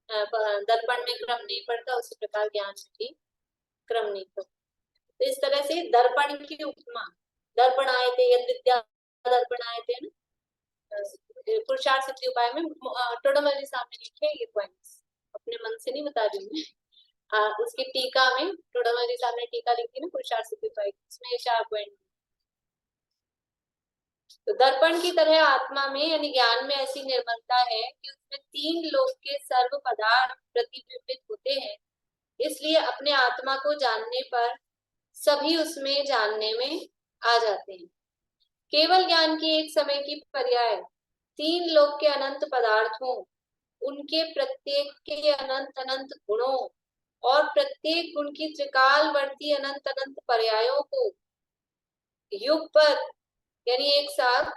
दर्पण में क्रम नहीं पड़ता, उसी प्रकार ज्ञान में भी क्रम नहीं पड़ता। तो इस तरह से दर्पण की उपमा, दर्पण आए थे, यद विद्या दर्पण आए थे ना, पुरुषार्थ सिद्धि उपाय में टोडोमल जी सामने लिखे ये पॉइंट्स, अपने मन से नहीं बता रही हूँ, उसकी टीका में टोडामल साहब ने टीका लिखी ना पुरुषार्थ सिद्धि पाई, उसमें ये 4 पॉइंट। तो दर्पण की तरह आत्मा में यानी ज्ञान में ऐसी निर्मलता है कि उसमें 3 लोक के सर्व पदार्थ प्रतिबिंबित होते हैं, इसलिए अपने आत्मा को जानने पर सभी उसमें जानने में आ जाते हैं। केवल ज्ञान की एक समय की पर्याय 3 लोक के अनंत पदार्थों, उनके प्रत्येक के अनंत अनंत गुणों और प्रत्येक गुण की त्रिकालवर्ती अनंत अनंत पर्यायों को युगपत यानी एक साथ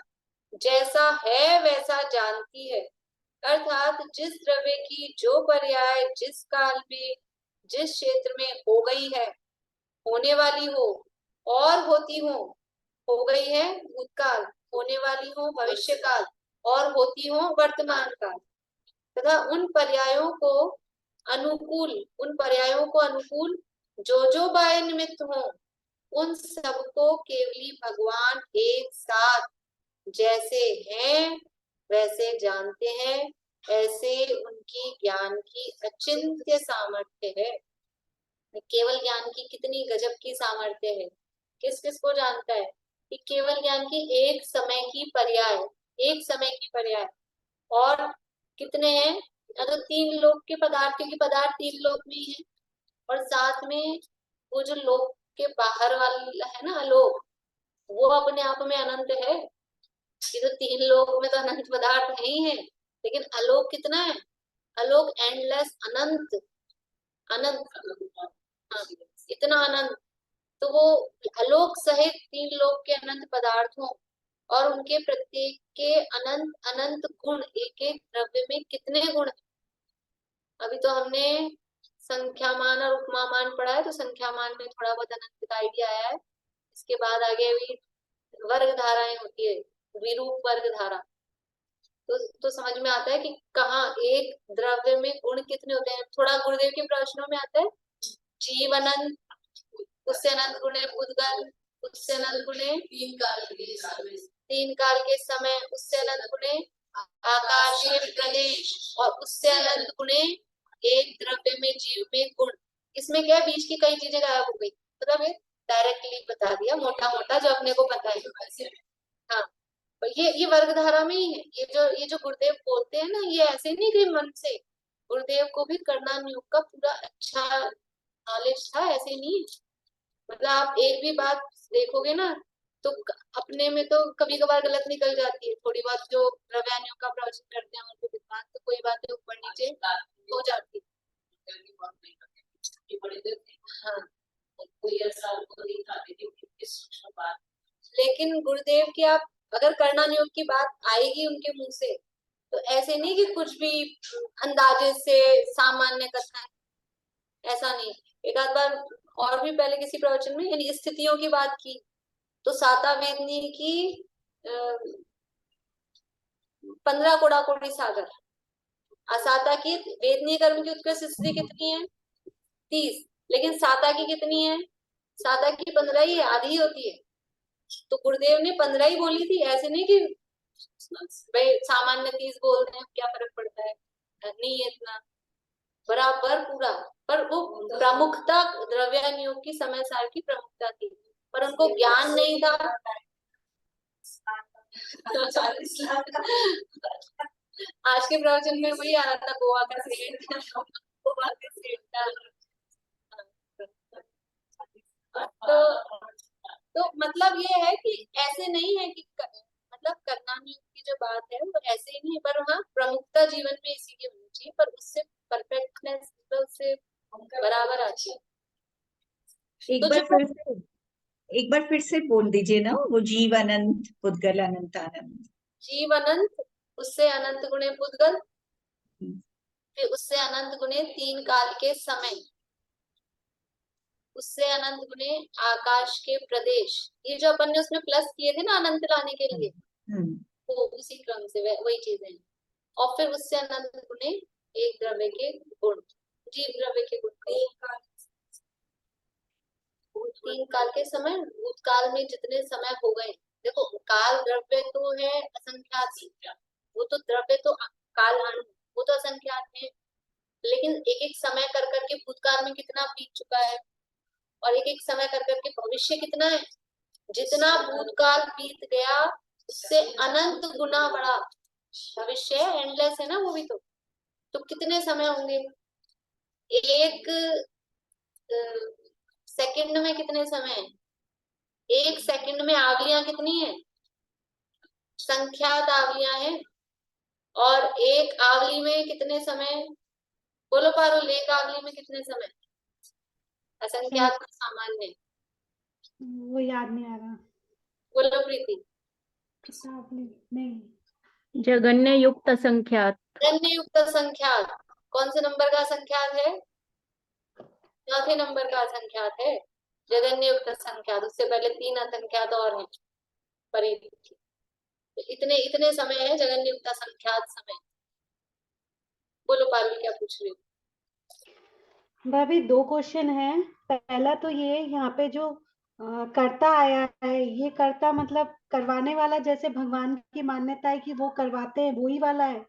जैसा है वैसा जानती है। अर्थात जिस द्रव्य की जो पर्याय जिस काल में जिस क्षेत्र में हो गई है, होने वाली हो और होती हो गई है भूतकाल, होने वाली हो भविष्य काल और होती हो वर्तमान काल, तथा उन पर्यायों को अनुकूल जो बाह्य निमित्त हो, उन सबको केवली भगवान एक साथ जैसे हैं वैसे जानते हैं। ऐसे उनकी ज्ञान की अचिंत्य सामर्थ्य है। केवल ज्ञान की कितनी गजब की सामर्थ्य है। किस किस को जानता है कि केवल ज्ञान की एक समय की पर्याय और कितने हैं, अगर 3 लोक के पदार्थ, क्योंकि पदार्थ 3 लोक में ही है, और साथ में वो जो लोक के बाहर वाला है ना आलोक, वो अपने आप में अनंत है। ये तो 3 लोक में तो अनंत पदार्थ नहीं है, लेकिन आलोक कितना है, आलोक एंडलेस अनंत हाँ, इतना अनंत। तो वो आलोक सहित 3 लोक के अनंत पदार्थों और उनके प्रत्येक के अनंत अनंत गुण, एक एक द्रव्य में कितने गुण। अभी तो हमने संख्यामान और उपमामान पढ़ा है, तो संख्यामान में थोड़ा बहुत अनंत का आइडिया आया है। इसके बाद आगे अभी वर्ग धाराएं होती है, विरूप वर्ग धारा, तो समझ में आता है कि कहाँ एक द्रव्य में गुण कितने होते हैं। थोड़ा गुरुदेव के प्रश्नों में आता है जीव अनंत, उससे अनंत गुणे उद्गल, उससे अनंत गुणे 3 काल के समय, उससे अनंत गुणे आकाशीय प्रदेश, और उससे अनंत गुणे एक द्रव्य में जीव में गुण। इसमें क्या है, बीच की कई चीजें गायब हो गई, मतलब डायरेक्टली बता दिया मोटा मोटा जो अपने को पता है। हाँ, ये वर्ग धारा में ही है। ये जो गुरुदेव बोलते हैं ना, ये ऐसे नहीं कि मन से, गुरुदेव को भी कर्णान योग का पूरा अच्छा नॉलेज था, ऐसे नहीं। मतलब आप एक भी बात देखोगे ना तो अपने में तो कभी कभार गलत निकल जाती है, थोड़ी बात जो द्रव्यानियों का प्रवचन करते हैं उनके विद्वान, तो कोई बातें ऊपर नीचे हो जाती है। हाँ, लेकिन गुरुदेव की आप अगर कर्णन योग की बात आएगी उनके मुंह से, तो ऐसे नहीं कि कुछ भी अंदाजे से सामान्य कथन, ऐसा नहीं। एक आध बार और भी पहले किसी प्रवचन में यानी स्थितियों की बात की, तो साता वेदनी की 15 कोड़ाकोड़ी सागर, असाता की वेदनी कर्म की उत्कृष्ट स्थिति कितनी है 30, लेकिन साता की कितनी है, साता की 15 ही, आधी होती है। तो गुरुदेव ने 15 ही बोली थी, ऐसे नहीं कि भाई सामान्य 30 बोल रहे हैं क्या फर्क पड़ता है, नहीं है इतना, बराबर पूरा। पर वो प्रमुखता द्रव्यान योग की समय सार की प्रमुखता थी, पर उनको ज्ञान नहीं था। आज के प्रवचन में वही आ रहा था, गोवा का सेठ, गोवा का सेठ था। तो मतलब ये है कि ऐसे नहीं है कि मतलब कर्णान योग की जो बात है वो ऐसे ही नहीं है, पर हाँ प्रमुखता जीवन में इसीलिए होनी चाहिए, पर उससे परफेक्टनेस से बराबर आती है। एक बार फिर से बोल दीजिए ना, वो जीव अनंत पुद्गल अनंत आनंद। जीव अनंत, उससे अनंत गुणे पुद्गल, फिर उससे अनंत गुणे 3 काल के समय, उससे अनंत गुणे आकाश के प्रदेश। ये जो अपन ने उसमें प्लस किए थे ना अनंत लाने के लिए, वो उसी क्रम से वही चीजें हैं। और फिर उससे अनंत गुणे एक द्रव्य के गुण, जीव द्रव्य के गुण, 3 काल के समय, भूतकाल में जितने समय हो गए। देखो काल द्रव्य तो है असंख्यात, वो तो द्रव्य तो काल वो तो असंख्यात है, लेकिन एक एक समय कर करके भूतकाल में कितना बीत चुका है और एक एक समय कर करके भविष्य कितना है। जितना भूतकाल बीत गया उससे अनंत गुना बड़ा भविष्य है, एंडलेस है ना वो भी। तो कितने समय होंगे, एक सेकंड में कितने समय है, एक सेकंड में आवलियां कितनी है, संख्यात आवलियां हैं। और एक आवली में कितने समय, बोलो पारुल, एक आवली में कितने समय, असंख्यात का सामान्य, वो याद नहीं आ रहा। बोलो प्रीति। किताब नहीं। जगन्य युक्त संख्यात। जगन्य युक्त संख्यात कौन से नंबर का संख्यात है, चौथे नंबर का संख्यात है जगन्य युक्त संख्यात। उससे पहले 3 असंख्यात और हैं परिधि। इतने इतने समय है जगन्य युक्त संख्यात समय। बोलो पारुल क्या पूछ रही हो। भाभी 2 क्वेश्चन है। पहला तो ये यहाँ पे जो कर्ता आया है, ये कर्ता मतलब करवाने वाला, जैसे भगवान की मान्यता है कि वो करवाते हैं, वो ही वाला है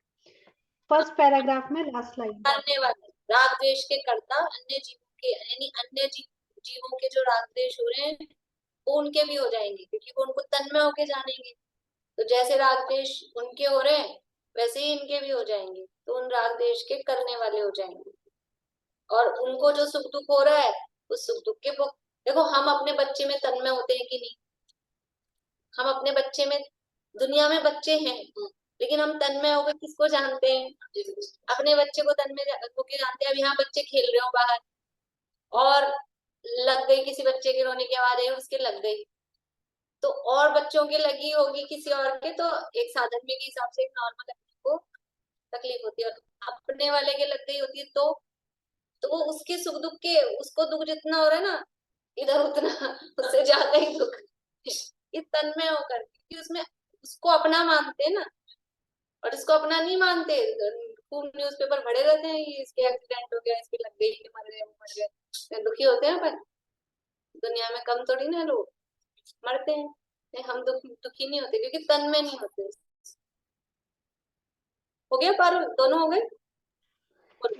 फर्स्ट पैराग्राफ में लास्ट लाइन। करने वाले राग द्वेष के कर्ता अन्य जीवों के, यानी अन्य जीवों के जो राग द्वेष हो रहे हैं वो उनके भी हो जाएंगे, क्योंकि वो उनको तन्मय होके जानेंगे। तो जैसे राग द्वेष उनके हो रहे हैं वैसे ही इनके भी हो जाएंगे, तो उन राग द्वेष के करने वाले हो जाएंगे। और उनको जो सुख दुख हो रहा है उस सुख दुख के देखो, हम अपने बच्चे में तन्मय होते हैं कि नहीं, हम अपने बच्चे में, दुनिया में बच्चे हैं लेकिन हम तन्मय होकर किसको जानते हैं, अपने बच्चे को तन्मय होकर जानते हैं। अब यहाँ बच्चे खेल रहे हो बाहर और लग गई, किसी बच्चे के रोने की आवाज आई, उसके लग गई, तो और बच्चों के लगी होगी किसी और के, तो एक साधन में के हिसाब से एक नॉर्मल को तकलीफ होती है, और अपने वाले के लग गई होती है तो वो उसके सुख दुख के, उसको दुख जितना हो रहा है ना इधर उतना उससे ज्यादा ही दुख इस तन्मय होकर, क्योंकि उसमें उसको अपना मानते हैं ना, और इसको अपना नहीं मानते। खूब न्यूज़पेपर पढ़े रहते हैं, ये इसके एक्सीडेंट हो गया, इसके लग गई, ये मर गए, वो मर गए, दुखी होते हैं। पर दुनिया में कम थोड़ी ना लोग मरते हैं, हम दुखी नहीं होते क्योंकि तन्मय नहीं होते। हो गया पारुल, दोनों हो गए।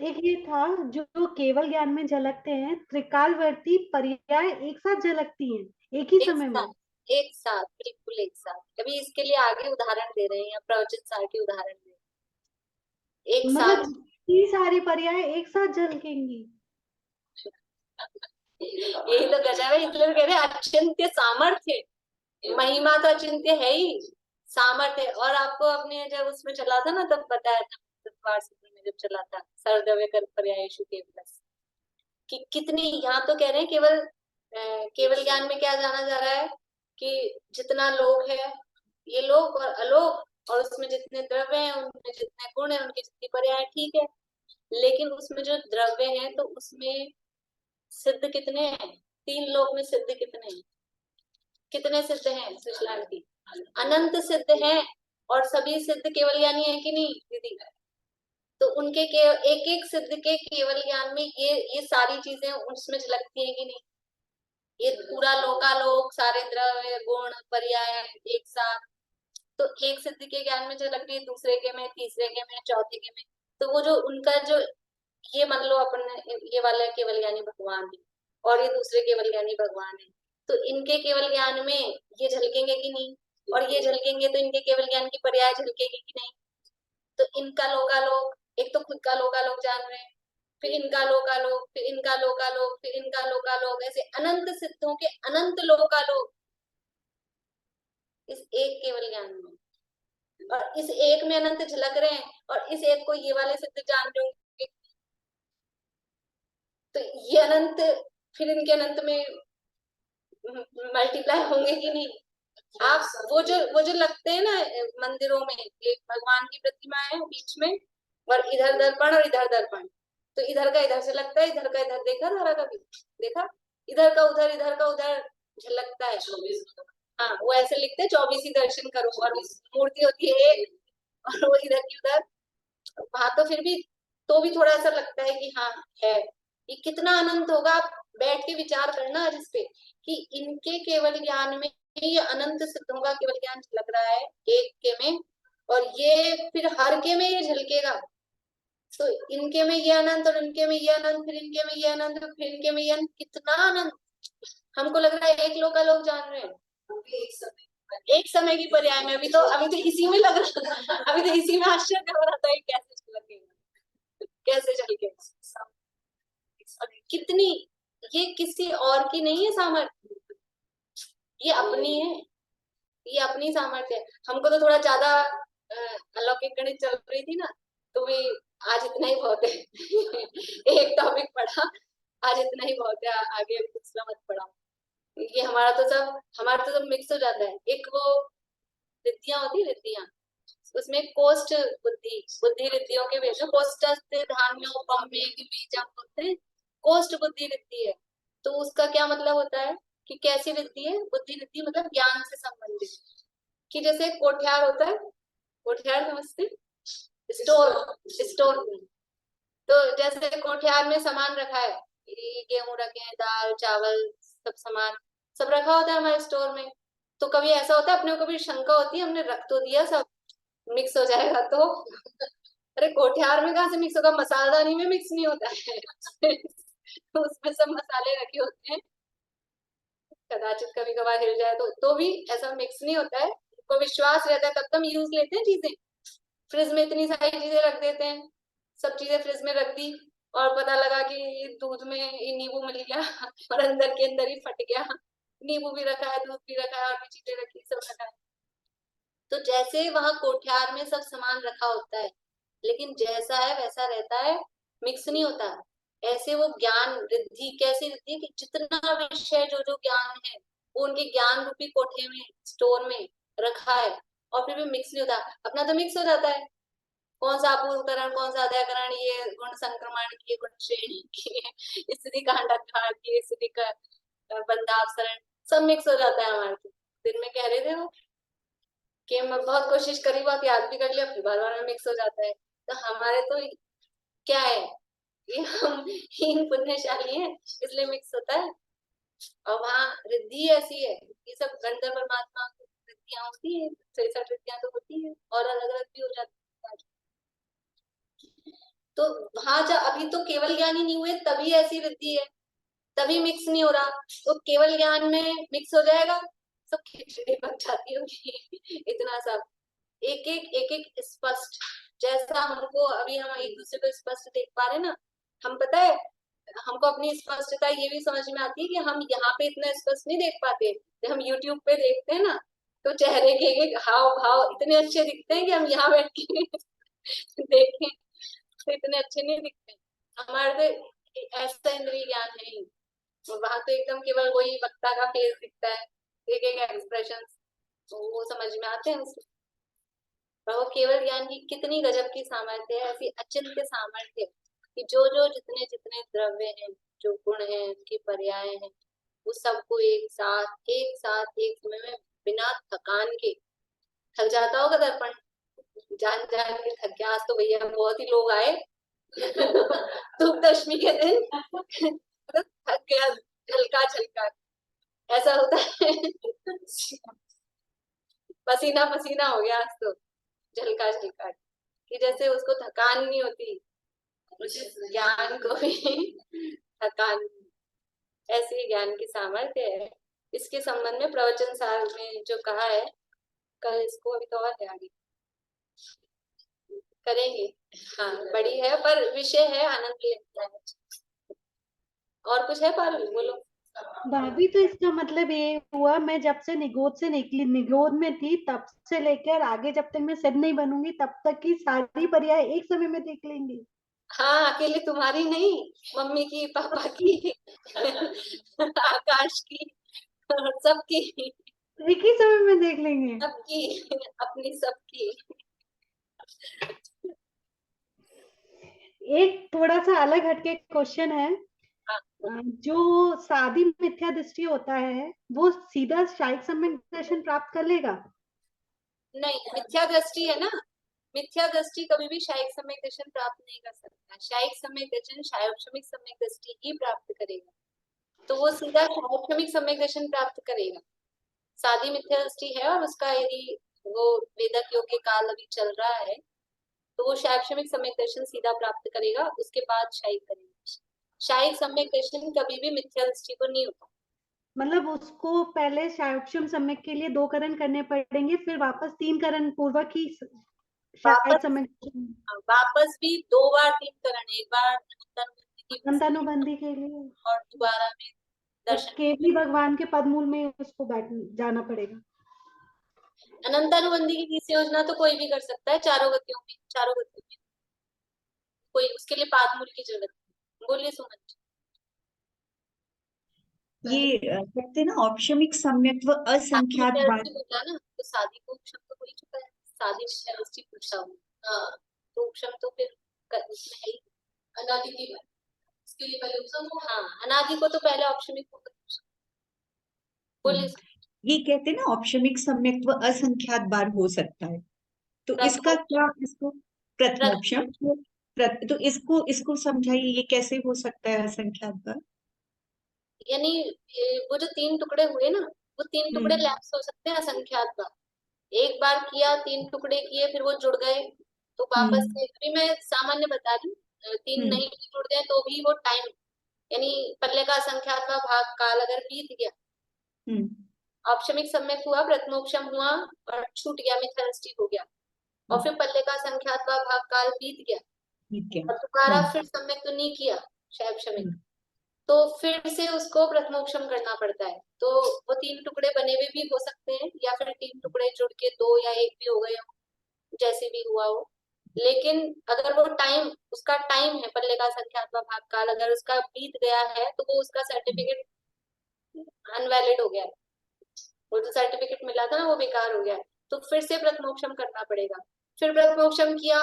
एक ये था जो केवल ज्ञान में झलकते हैं, त्रिकालवर्ती पर्याय एक साथ झलकती हैं एक ही समय में। एक साथ बिल्कुल एक साथ। अभी इसके लिए आगे उदाहरण दे रहे हैं या प्रवचन सार के उदाहरण दे रहे हैं। एक मतलब साथ ये सारी पर्याय एक साथ झलकेंगी। यही तो गजब है, इसलिए कह रहे हैं अचिंत्य सामर्थ्य, महिमा तो अचिंत्य है ही, सामर्थ्य। और आपको अपने जब उसमें चला था ना तब बताया था, में जब चला था सर्वद्रव्य कर पर्यायेषु केवलस्, कि कितनी, यहाँ तो कह रहे हैं केवल ज्ञान में क्या जाना जा रहा है कि जितना लोक है, ये लोक और अलोक, और उसमें जितने द्रव्य हैं, उनमें जितने गुण हैं, उनकी जितनी पर्याय, ठीक है। लेकिन उसमें जो द्रव्य है तो उसमें सिद्ध कितने हैं, 3 लोक में सिद्ध कितने हैं, कितने सिद्ध हैं सुशलांटी, अनंत सिद्ध हैं। और सभी सिद्ध केवल ज्ञानी है कि नहीं दीदी, तो उनके एक एक सिद्ध के केवल ज्ञान में ये सारी चीजें उसमें झलकती है कि नहीं, ये पूरा लोकालोक, सारे द्रव्य गुण पर्याय एक साथ, तो एक सिद्ध के ज्ञान में झलकती है, दूसरे के में, तीसरे के में, चौथे के में। तो वो जो उनका जो, ये मान लो अपन ये वाला केवल ज्ञानी भगवान है और ये दूसरे केवल ज्ञानी भगवान है, तो इनके केवल ज्ञान में ये झलकेंगे कि नहीं, और ये झलकेंगे तो इनके केवल ज्ञान की पर्याय झलकेगी कि नहीं। तो इनका लोकालोक, एक तो खुद का लोकालोक जान रहे हैं, फिर इनका लोकालोक, फिर इनका लोकालोक, फिर इनका लोकालोक, ऐसे अनंत सिद्धों के अनंत लोकालोक इस एक केवल ज्ञान में, और इस एक में अनंत झलक रहे हैं, और इस एक को ये वाले सिद्ध जान रहे होंगे, तो ये अनंत फिर इनके अनंत में मल्टीप्लाई होंगे कि नहीं। आप वो जो लगते हैं ना मंदिरों में, एक भगवान की प्रतिमा है बीच में और इधर दर्पण और इधर दर्पण, तो इधर का इधर से लगता है, इधर का इधर, देखा था कभी, देखा, इधर का उधर, इधर का उधर झलकता है। हाँ, वो ऐसे लिखते हैं 24 दर्शन करो, और मूर्ति होती है एक और वो इधर की उधर, वहां तो फिर भी तो भी थोड़ा सा लगता है कि हाँ है। ये कितना अनंत होगा, आप बैठ के विचार करना आज इस पे, कि इनके केवल ज्ञान में ये अनंत सिद्धों का केवल ज्ञान झलक रहा है एक के में, और ये फिर हर के में ये झलकेगा, तो इनके में ये अनंत और इनके में ये अनंत, फिर इनके में ये अनंत, फिर इनके में ये अनंत, कितना अनंत। हमको लग रहा है एक लोग का लोग जान रहे हैं, एक समय की पर्याय में। अभी तो इसी में लग रहा, अभी तो इसी में आश्चर्य हो रहा था कि कैसे चलेगा, कैसे चलेगा। कितनी, ये किसी और की नहीं है सामर्थ्य, ये अपनी है, ये अपनी सामर्थ्य है। हमको तो थोड़ा ज्यादा अलौकिक गणित चल रही थी ना, तो भी आज इतना ही बहुत है। एक टॉपिक पढ़ा, आज इतना ही बहुत है, आगे दूसरा मत पढ़ा। ये हमारा तो सब मिक्स हो जाता है। एक वो रिद्धियां होती है, रिद्धियां, उसमें कोष्ठ बुद्धि, बुद्धि रिद्धियों के बीच में कोष्ठ धान्य उपम में बीजम होते हैं, कोष्ठ बुद्धि रिद्धि है। तो उसका क्या मतलब होता है कि कैसी रिद्धि है? बुद्धि रिद्धि मतलब ज्ञान से संबंधित, कि जैसे कोठियार होता है, कोठियार समझते, स्टोर, स्टोर में। तो जैसे कोठियार में सामान रखा है, गेहूं रखे हैं, दाल चावल सब सामान सब रखा होता है हमारे स्टोर में। तो कभी ऐसा होता है, अपने को कभी शंका होती है, हमने रख तो दिया, सब मिक्स हो जाएगा तो अरे कोठियार में कहाँ से मिक्स होगा, मसालदानी में मिक्स नहीं होता है। तो उसमें सब मसाले रखे होते हैं, कदाचित कभी कभार हिल जाए तो भी ऐसा मिक्स नहीं होता है। को विश्वास रहता है तब तो हम यूज लेते हैं चीजें। फ्रिज में इतनी सारी चीजें रख देते हैं, सब चीजें फ्रिज में रख दी और पता लगा कि दूध में नींबू मिल गया और अंदर के अंदर ही फट गया। नींबू भी रखा है, दूध भी रखा है, और भी चीजें रखी, सब रखा है। तो जैसे वहां कोठियार में सब सामान रखा होता है, लेकिन जैसा है वैसा रहता है, मिक्स नहीं होता। ऐसे वो ज्ञान रिद्धि कैसी रिद्धि कि जितना विषय जो जो ज्ञान है वो उनके ज्ञान रूपी कोठे में, स्टोर में रखा है, और फिर भी मिक्स नहीं होता। अपना तो मिक्स हो जाता है, कौन सा अपूर्वकरण, कौन सा अध्याकरण, ये गुण संक्रमण की, गुण श्रेणी की, स्थिति कांडाकार की, स्थिति का बंधावसरण, सब मिक्स हो जाता है हमारे। दिन में कह रहे थे वो कि मैं बहुत कोशिश करी, बहुत याद भी कर लिया, फिर बार बार में मिक्स हो जाता है। तो हमारे तो क्या है, ये हम हीन पुण्यशाली हैं, इसलिए मिक्स होता है। और वहाँ रिद्धि ऐसी है, ये सब गणधर परमात्मा की रिद्धियां होती है, 63 रिद्धियां तो होती है, और अलग अलग भी हो जाती है। तो वहां जब अभी तो केवल ज्ञान ही नहीं हुए, तभी ऐसी रिद्धि है, तभी मिक्स नहीं हो रहा। तो केवल ज्ञान में मिक्स हो जाएगा, सब खिचड़ी बन जाती होगी। इतना सब एक एक स्पष्ट, जैसा हमको अभी हम एक दूसरे को स्पष्ट देख पा रहे ना, हम पता है हमको अपनी स्पष्टता ये भी समझ में आती है कि हम यहाँ पे इतना स्पष्ट नहीं देख पाते। जब हम YouTube पे देखते हैं ना, तो चेहरे के एक हाव भाव इतने अच्छे दिखते हैं कि हम यहाँ बैठ के देखें तो इतने अच्छे नहीं दिखते। हमारे तो ऐसा इंद्रिय ज्ञान है ही, और वहां तो एकदम केवल वही वक्ता का फेस दिखता है, एक एक एक्सप्रेशन, तो वो समझ में आते हैं उसमें। और वो केवल ज्ञान की कितनी गजब की सामर्थ्य है, ऐसी अचिंत्य सामर्थ्य कि जो जो जितने जितने द्रव्य हैं, जो गुण हैं, उनकी पर्याय हैं, वो सबको एक साथ एक समय में बिना थकान के, थक जाता होगा दर्पण, जान जान के थक गया, आज तो भैया बहुत ही लोग आए धूप दशमी के दिन, तो थक गया, झलका झलका, ऐसा होता है। पसीना पसीना हो गया आज तो, झलका झलका, कि जैसे उसको थकान नहीं होती, ज्ञान को भी थकान, ऐसी ज्ञान की सामर्थ्य है। इसके संबंध में प्रवचन सार में जो कहा है, कल इसको अभी तो और आगे करेंगे। हाँ बड़ी है, पर विषय है आनंद लेता है। और कुछ है पारुल, बोलो। भाभी तो इसका मतलब ये हुआ, मैं जब से निगोद से निकली, निगोद में थी, तब से लेकर आगे जब तक मैं सिद्ध नहीं बनूंगी तब तक की सारी पर्याय एक समय में देख लेंगी। हाँ अकेले तुम्हारी नहीं, मम्मी की, पापा की, आकाश की, सबकी, एक ही समय में देख लेंगे। सबकी, अपनी सबकी। एक थोड़ा सा अलग हटके क्वेश्चन है, जो सादी मिथ्या दृष्टि होता है वो सीधा शायिक सम्यक दर्शन प्राप्त कर लेगा? नहीं, मिथ्या दृष्टि है ना, मिथ्या दृष्टि कभी भी शायिक सम्यक दर्शन प्राप्त नहीं कर सकता। शायिक सम्यक दर्शन शायोपशमिक सम्यक दृष्टि ही प्राप्त करेगा, तो वो सीधा शायोपशमिक सम्यक दर्शन प्राप्त करेगा। सादी मिथ्या दृष्टि है, और उसका यदि वो वेदक योग के काल अभी चल रहा है, तो वो शैक्षणिक सम्यक दर्शन सीधा प्राप्त करेगा, उसके बाद शाही करेगा। शाही सम्यक दर्शन कभी भी मिथ्या दृष्टि को नहीं होता। मतलब उसको पहले शायोक्षम सम्यक के लिए 2 करण करने पड़ेंगे, फिर वापस 3 करण पूर्वक ही शायद वापस सम्यक वापस भी 2 बार 3 करण, एक बार अनंतानुबंधी के लिए और दोबारा में दर्शन। केवली भगवान के पदमूल में उसको जाना पड़ेगा। अनंतानुबंधी की किसी योजना तो कोई भी कर सकता है, चारों गतियों में कोई उसके लिए पादमूल की जरूरत नहीं। बोलिए सुमन जी। ये कहते हैं ना औपशमिक सम्यक व असंख्यात बार। बोला ना, तो शादी को उपशम तो हो ही चुका है, शादी में उसकी पूछा हूँ। हाँ, तो उपशम तो फिर उसमें है ही। अनादि की बात, इसके लिए पहले उपशम हो। हाँ, अनादि को तो पहले औपशमिक होगा। बोलिए। ये कहते हैं ना औपशमिक सम्यक व असंख्यात बार हो सकता है, तो इसका क्या, इसको प्रथमोपशम, तो इसको समझाइए, ये कैसे हो सकता है असंख्यात बार? यानी वो जो 3 टुकड़े हुए ना, वो 3 टुकड़े लैप्स हो सकते हैं असंख्यात बार। एक बार किया, 3 टुकड़े किए, फिर वो जुड़ गए, तो वापस से अभी मैं सामान्य बता रही हूँ, 3 नहीं भी जुड़ गए तो भी वो टाइम, यानी पल्ले का असंख्यात भाग काल अगर बीत गया, औपशमिक सम्यक हुआ, प्रथमोपशम हुआ और छूट गया, मिथ्या दृष्टि हो गया, और फिर पल्ले का संख्यात भाग काल बीत गया, और दोबारा फिर सम्यक तो नहीं किया शैक्षणिक, तो फिर से उसको प्रथमोपशम करना पड़ता है। तो वो 3 टुकड़े बने हुए भी हो सकते हैं, या फिर 3 टुकड़े जुड़ के 2 या 1 भी हो गए हो, जैसे भी हुआ हो। लेकिन अगर वो टाइम, उसका टाइम है, पल्ले का संख्यात भाग काल अगर उसका बीत गया है, तो वो उसका सर्टिफिकेट अनवैलिड हो गया है, वो जो सर्टिफिकेट मिला था ना वो बेकार हो गया है, तो फिर से प्रथमोपशम करना पड़ेगा। फिर प्रथमोपशम किया,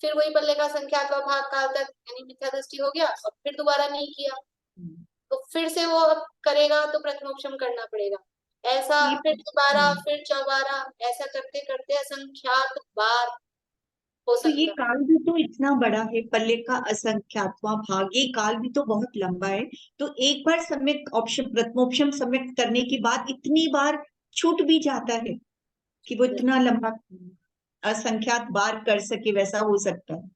फिर वही पल्ले का संख्यात भाग काल तक, यानी मिथ्या दृष्टि हो गया, और फिर दोबारा नहीं किया, तो फिर से वो अब करेगा तो प्रथमोपशम करना पड़ेगा। ऐसा फिर दोबारा, फिर चौबारा, ऐसा करते करते असंख्यात बार हो तो ये सकता है। काल भी तो इतना बड़ा है, पल्ले का असंख्यातवां भाग, ये काल भी तो बहुत लंबा है, तो एक बार सम्यक ऑप्शन प्रथमोपशम सम्यक करने के बाद इतनी बार छूट भी जाता है कि वो इतना लंबा असंख्यात बार कर सके, वैसा हो सकता है।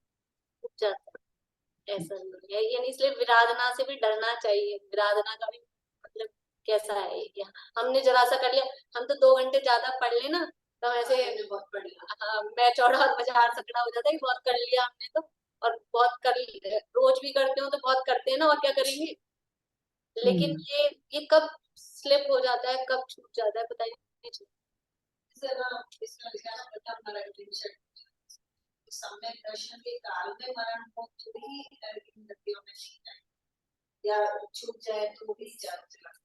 उठ जाता है, ऐसा नहीं है, यानी इसलिए विराधना से भी डरना चाहिए। विराधना का भी मतलब कैसा है, हमने जरा सा कर लिया, हम तो 2 घंटे ज्यादा पढ़ लेना तो ऐसे बहुत पढ़ लिया, हाँ, मैं चौड़ा और बाजार सकड़ा हो जाता है, बहुत कर लिया हमने तो, और बहुत कर रोज भी करते हो तो बहुत करते हैं ना, और क्या करेंगे। लेकिन ये कब स्लिप हो जाता है, कब छूट जाता है, पता ही नहीं चलता। सम्यक दर्शन के काल में मरण हो तो ही इन नदियों में नहीं, या छूट जाए तो भी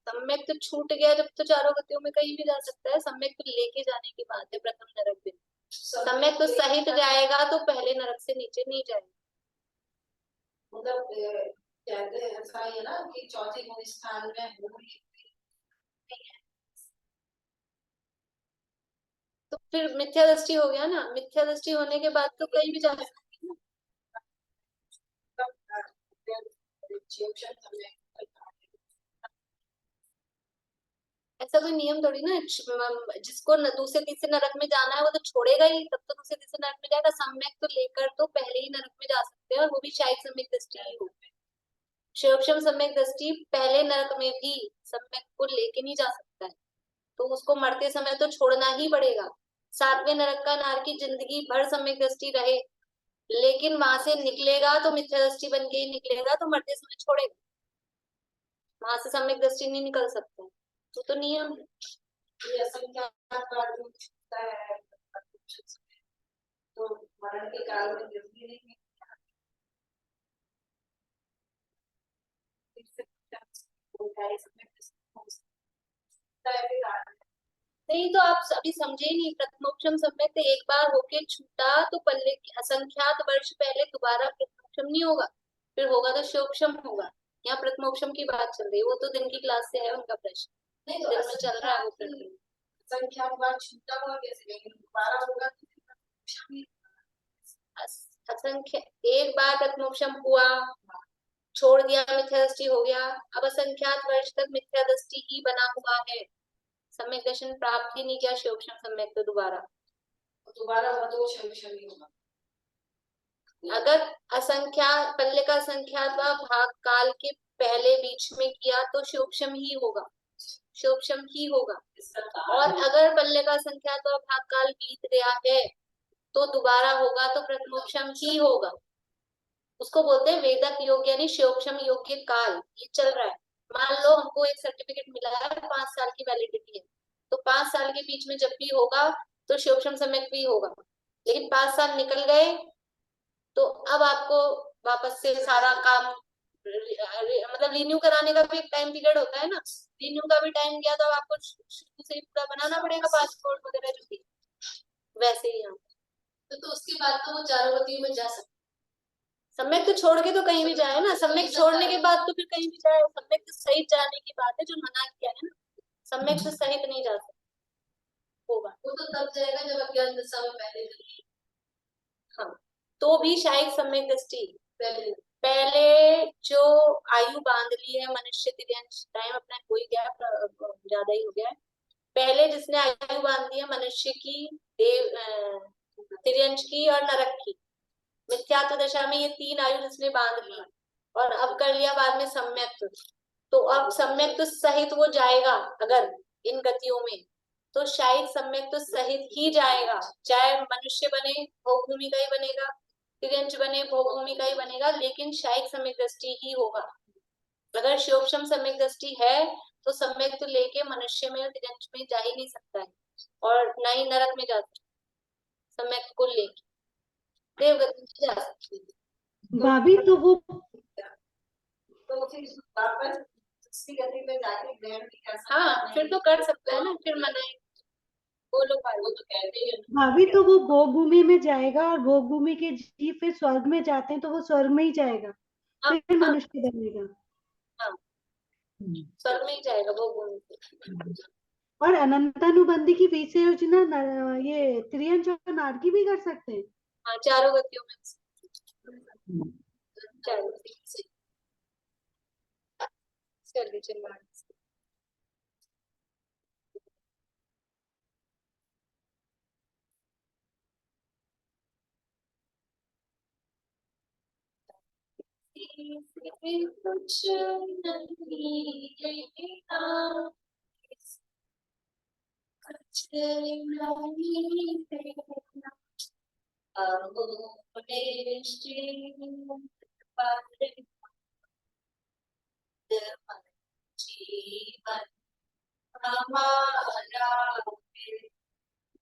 सम्यक तो छूट गया जब, तो चारों गतियों में कहीं भी जा सकता है। सम्यक तो लेके जाने की बात है, प्रथम नरक में सम्यक तो सहित जाएगा तो पहले नरक से नीचे नहीं जाएगा। मतलब कहते हैं ऐसा ही है ना कि चौथे गुण स्थान में तो फिर मिथ्या दृष्टि हो गया ना, मिथ्या दृष्टि होने के बाद तो कहीं भी जा सकती है। ऐसा कोई नियम थोड़ी ना, जिसको दूसरे तीसरे नरक में जाना है वो तो छोड़ेगा ही, तब तो दूसरे तीसरे नरक में जाएगा। सम्यक तो लेकर तो पहले ही नरक में जा सकते हैं, और वो भी शायद सम्यक दृष्टि ही हो। शिवक्षम सम्यक दृष्टि पहले नरक में भी सम्यक को लेके नहीं जा सकता है, तो उसको मरते समय तो छोड़ना ही पड़ेगा। 7वें नरक का नार की जिंदगी भर सम्यक दृष्टि रहे, लेकिन वहां से निकलेगा तो मिथ्या दृष्टि बन के ही निकलेगा, तो मरते समय छोड़ेगा, वहां से सम्यक दृष्टि नहीं निकल सकता, तो नियम है। तो मरण के काल में दृष्टि नहीं, नहीं तो आप अभी समझे ही नहीं। प्रथमोपशम सम्यक तो एक बार होके छूटा तो पल्ले असंख्यात वर्ष पहले दोबारा प्रथमोपशम नहीं होगा, फिर होगा तो शिवक्षम होगा। यहाँ प्रथमोपशम की बात चल रही है, वो तो दिन की क्लास से है उनका प्रश्न, नहीं तो दिन में चल रहा है वो प्रश्न। असंख्यात बार छूटा हुआ कैसे, लेकिन दोबारा होगा तो असंख्य एक बार प्रथमोपशम हुआ, छोड़ दिया, मिथ्या दृष्टि हो गया, अब असंख्यात वर्ष तक मिथ्या दृष्टि ही बना हुआ है, सम्यक दर्शन प्राप्त ही नहीं किया शिवक्षम सम्यक, तो दोबारा हुआ तो शिवक्षम ही होगा। अगर असंख्यात पल्ले का असंख्यात भाग काल के पहले बीच में किया तो शोभशम ही होगा, शोभशम ही होगा। और अगर पल्ले का असंख्यात भाग काल बीत गया है तो दोबारा होगा तो प्रथमोपशम ही होगा। उसको बोलते हैं वेदक योग यानी शोभशम योग्य काल। ये चल रहा है, मान लो हमको एक सर्टिफिकेट मिला है 5 साल की वैलिडिटी है, तो 5 साल के बीच में जब भी होगा तो शोभशम सम्यक भी होगा। लेकिन 5 साल निकल गए तो अब आपको वापस से सारा काम मतलब रिन्यू कराने का भी एक टाइम पीरियड होता है ना, रिन्यू का भी टाइम गया तो अब आपको शुरू से ही पूरा बनाना पड़ेगा पासपोर्ट वगैरह जो भी। वैसे ही यहाँ तो उसके बाद तो वो चारोवती में जा सकते, सम्यक तो छोड़ के तो कहीं भी जाए ना, सम्यक छोड़ने के बाद तो फिर कहीं भी जाए। सम्यक तो सहित जाने की बात है जो मना किया है ना, सम्यक तो सहित नहीं जा सकता होगा। वो तो तब जाएगा जब अज्ञान दशा में पहले चलेगी। हाँ, तो भी शायद सम्यक दृष्टि पहले जो आयु बांध ली है मनुष्य तिर्यंश, टाइम अपना कोई गया ज्यादा ही हो गया है, पहले जिसने आयु बांध ली है मनुष्य की, देव तिर्यंश की और नरक की, मिथ्यात्व दशा में ये 3 आयु जिसने बांध ली और अब कर लिया बाद में सम्यक, तो अब सम्यक तो सहित वो जाएगा अगर इन गतियों में, तो शायद सम्यक तो सहित ही जाएगा, चाहे मनुष्य बने भोग भूमि का ही बनेगा, तिर्यंश बने भोग भूमि का ही बनेगा, लेकिन शायद सम्यक दृष्टि ही होगा। अगर शोभशम सम्यक दृष्टि है तो सम्यक तो लेके मनुष्य में तिर्यंश में जा ही नहीं सकता है और न ही नरक में जा सकता, सम्यक को लेके देवगति में जा सकती है। भाभी तो वो तो फिर वापस दूसरी गति में जाके ग्रहण भी कर सकता हाँ है। फिर तो कर सकता है ना, फिर मनाए बोलो भाई, वो तो कहते ही है ना। भाभी तो वो भोग भूमि में जाएगा और भोग भूमि के जीव फिर स्वर्ग में जाते हैं तो वो स्वर्ग में ही जाएगा, हाँ फिर हाँ मनुष्य बनेगा। हाँ, स्वर्ग में ही जाएगा वो भूमि पे। और अनंतानुबंधी की विषय योजना ये त्रियंश और नारकी भी कर सकते हैं। हाँ चारों गतियों में चारों से चलिए चलिए। कुछ नहीं रहता, कुछ नहीं रहता, अब अपने जीवन हमारा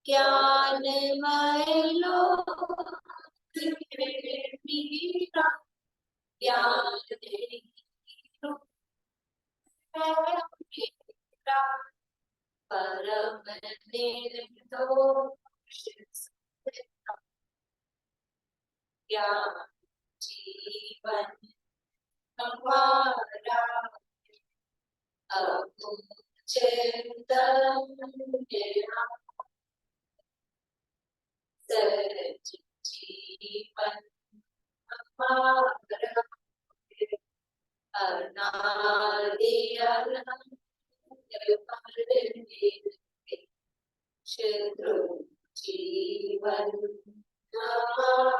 ज्ञानमय लोक मेरा ज्ञान दे मेरा परम निर्दोष ज्ञान जीवन हमारा अब चिंतन मेरा सच जीवन हमारा अनादि अनंत शत्रु जीवन हमारा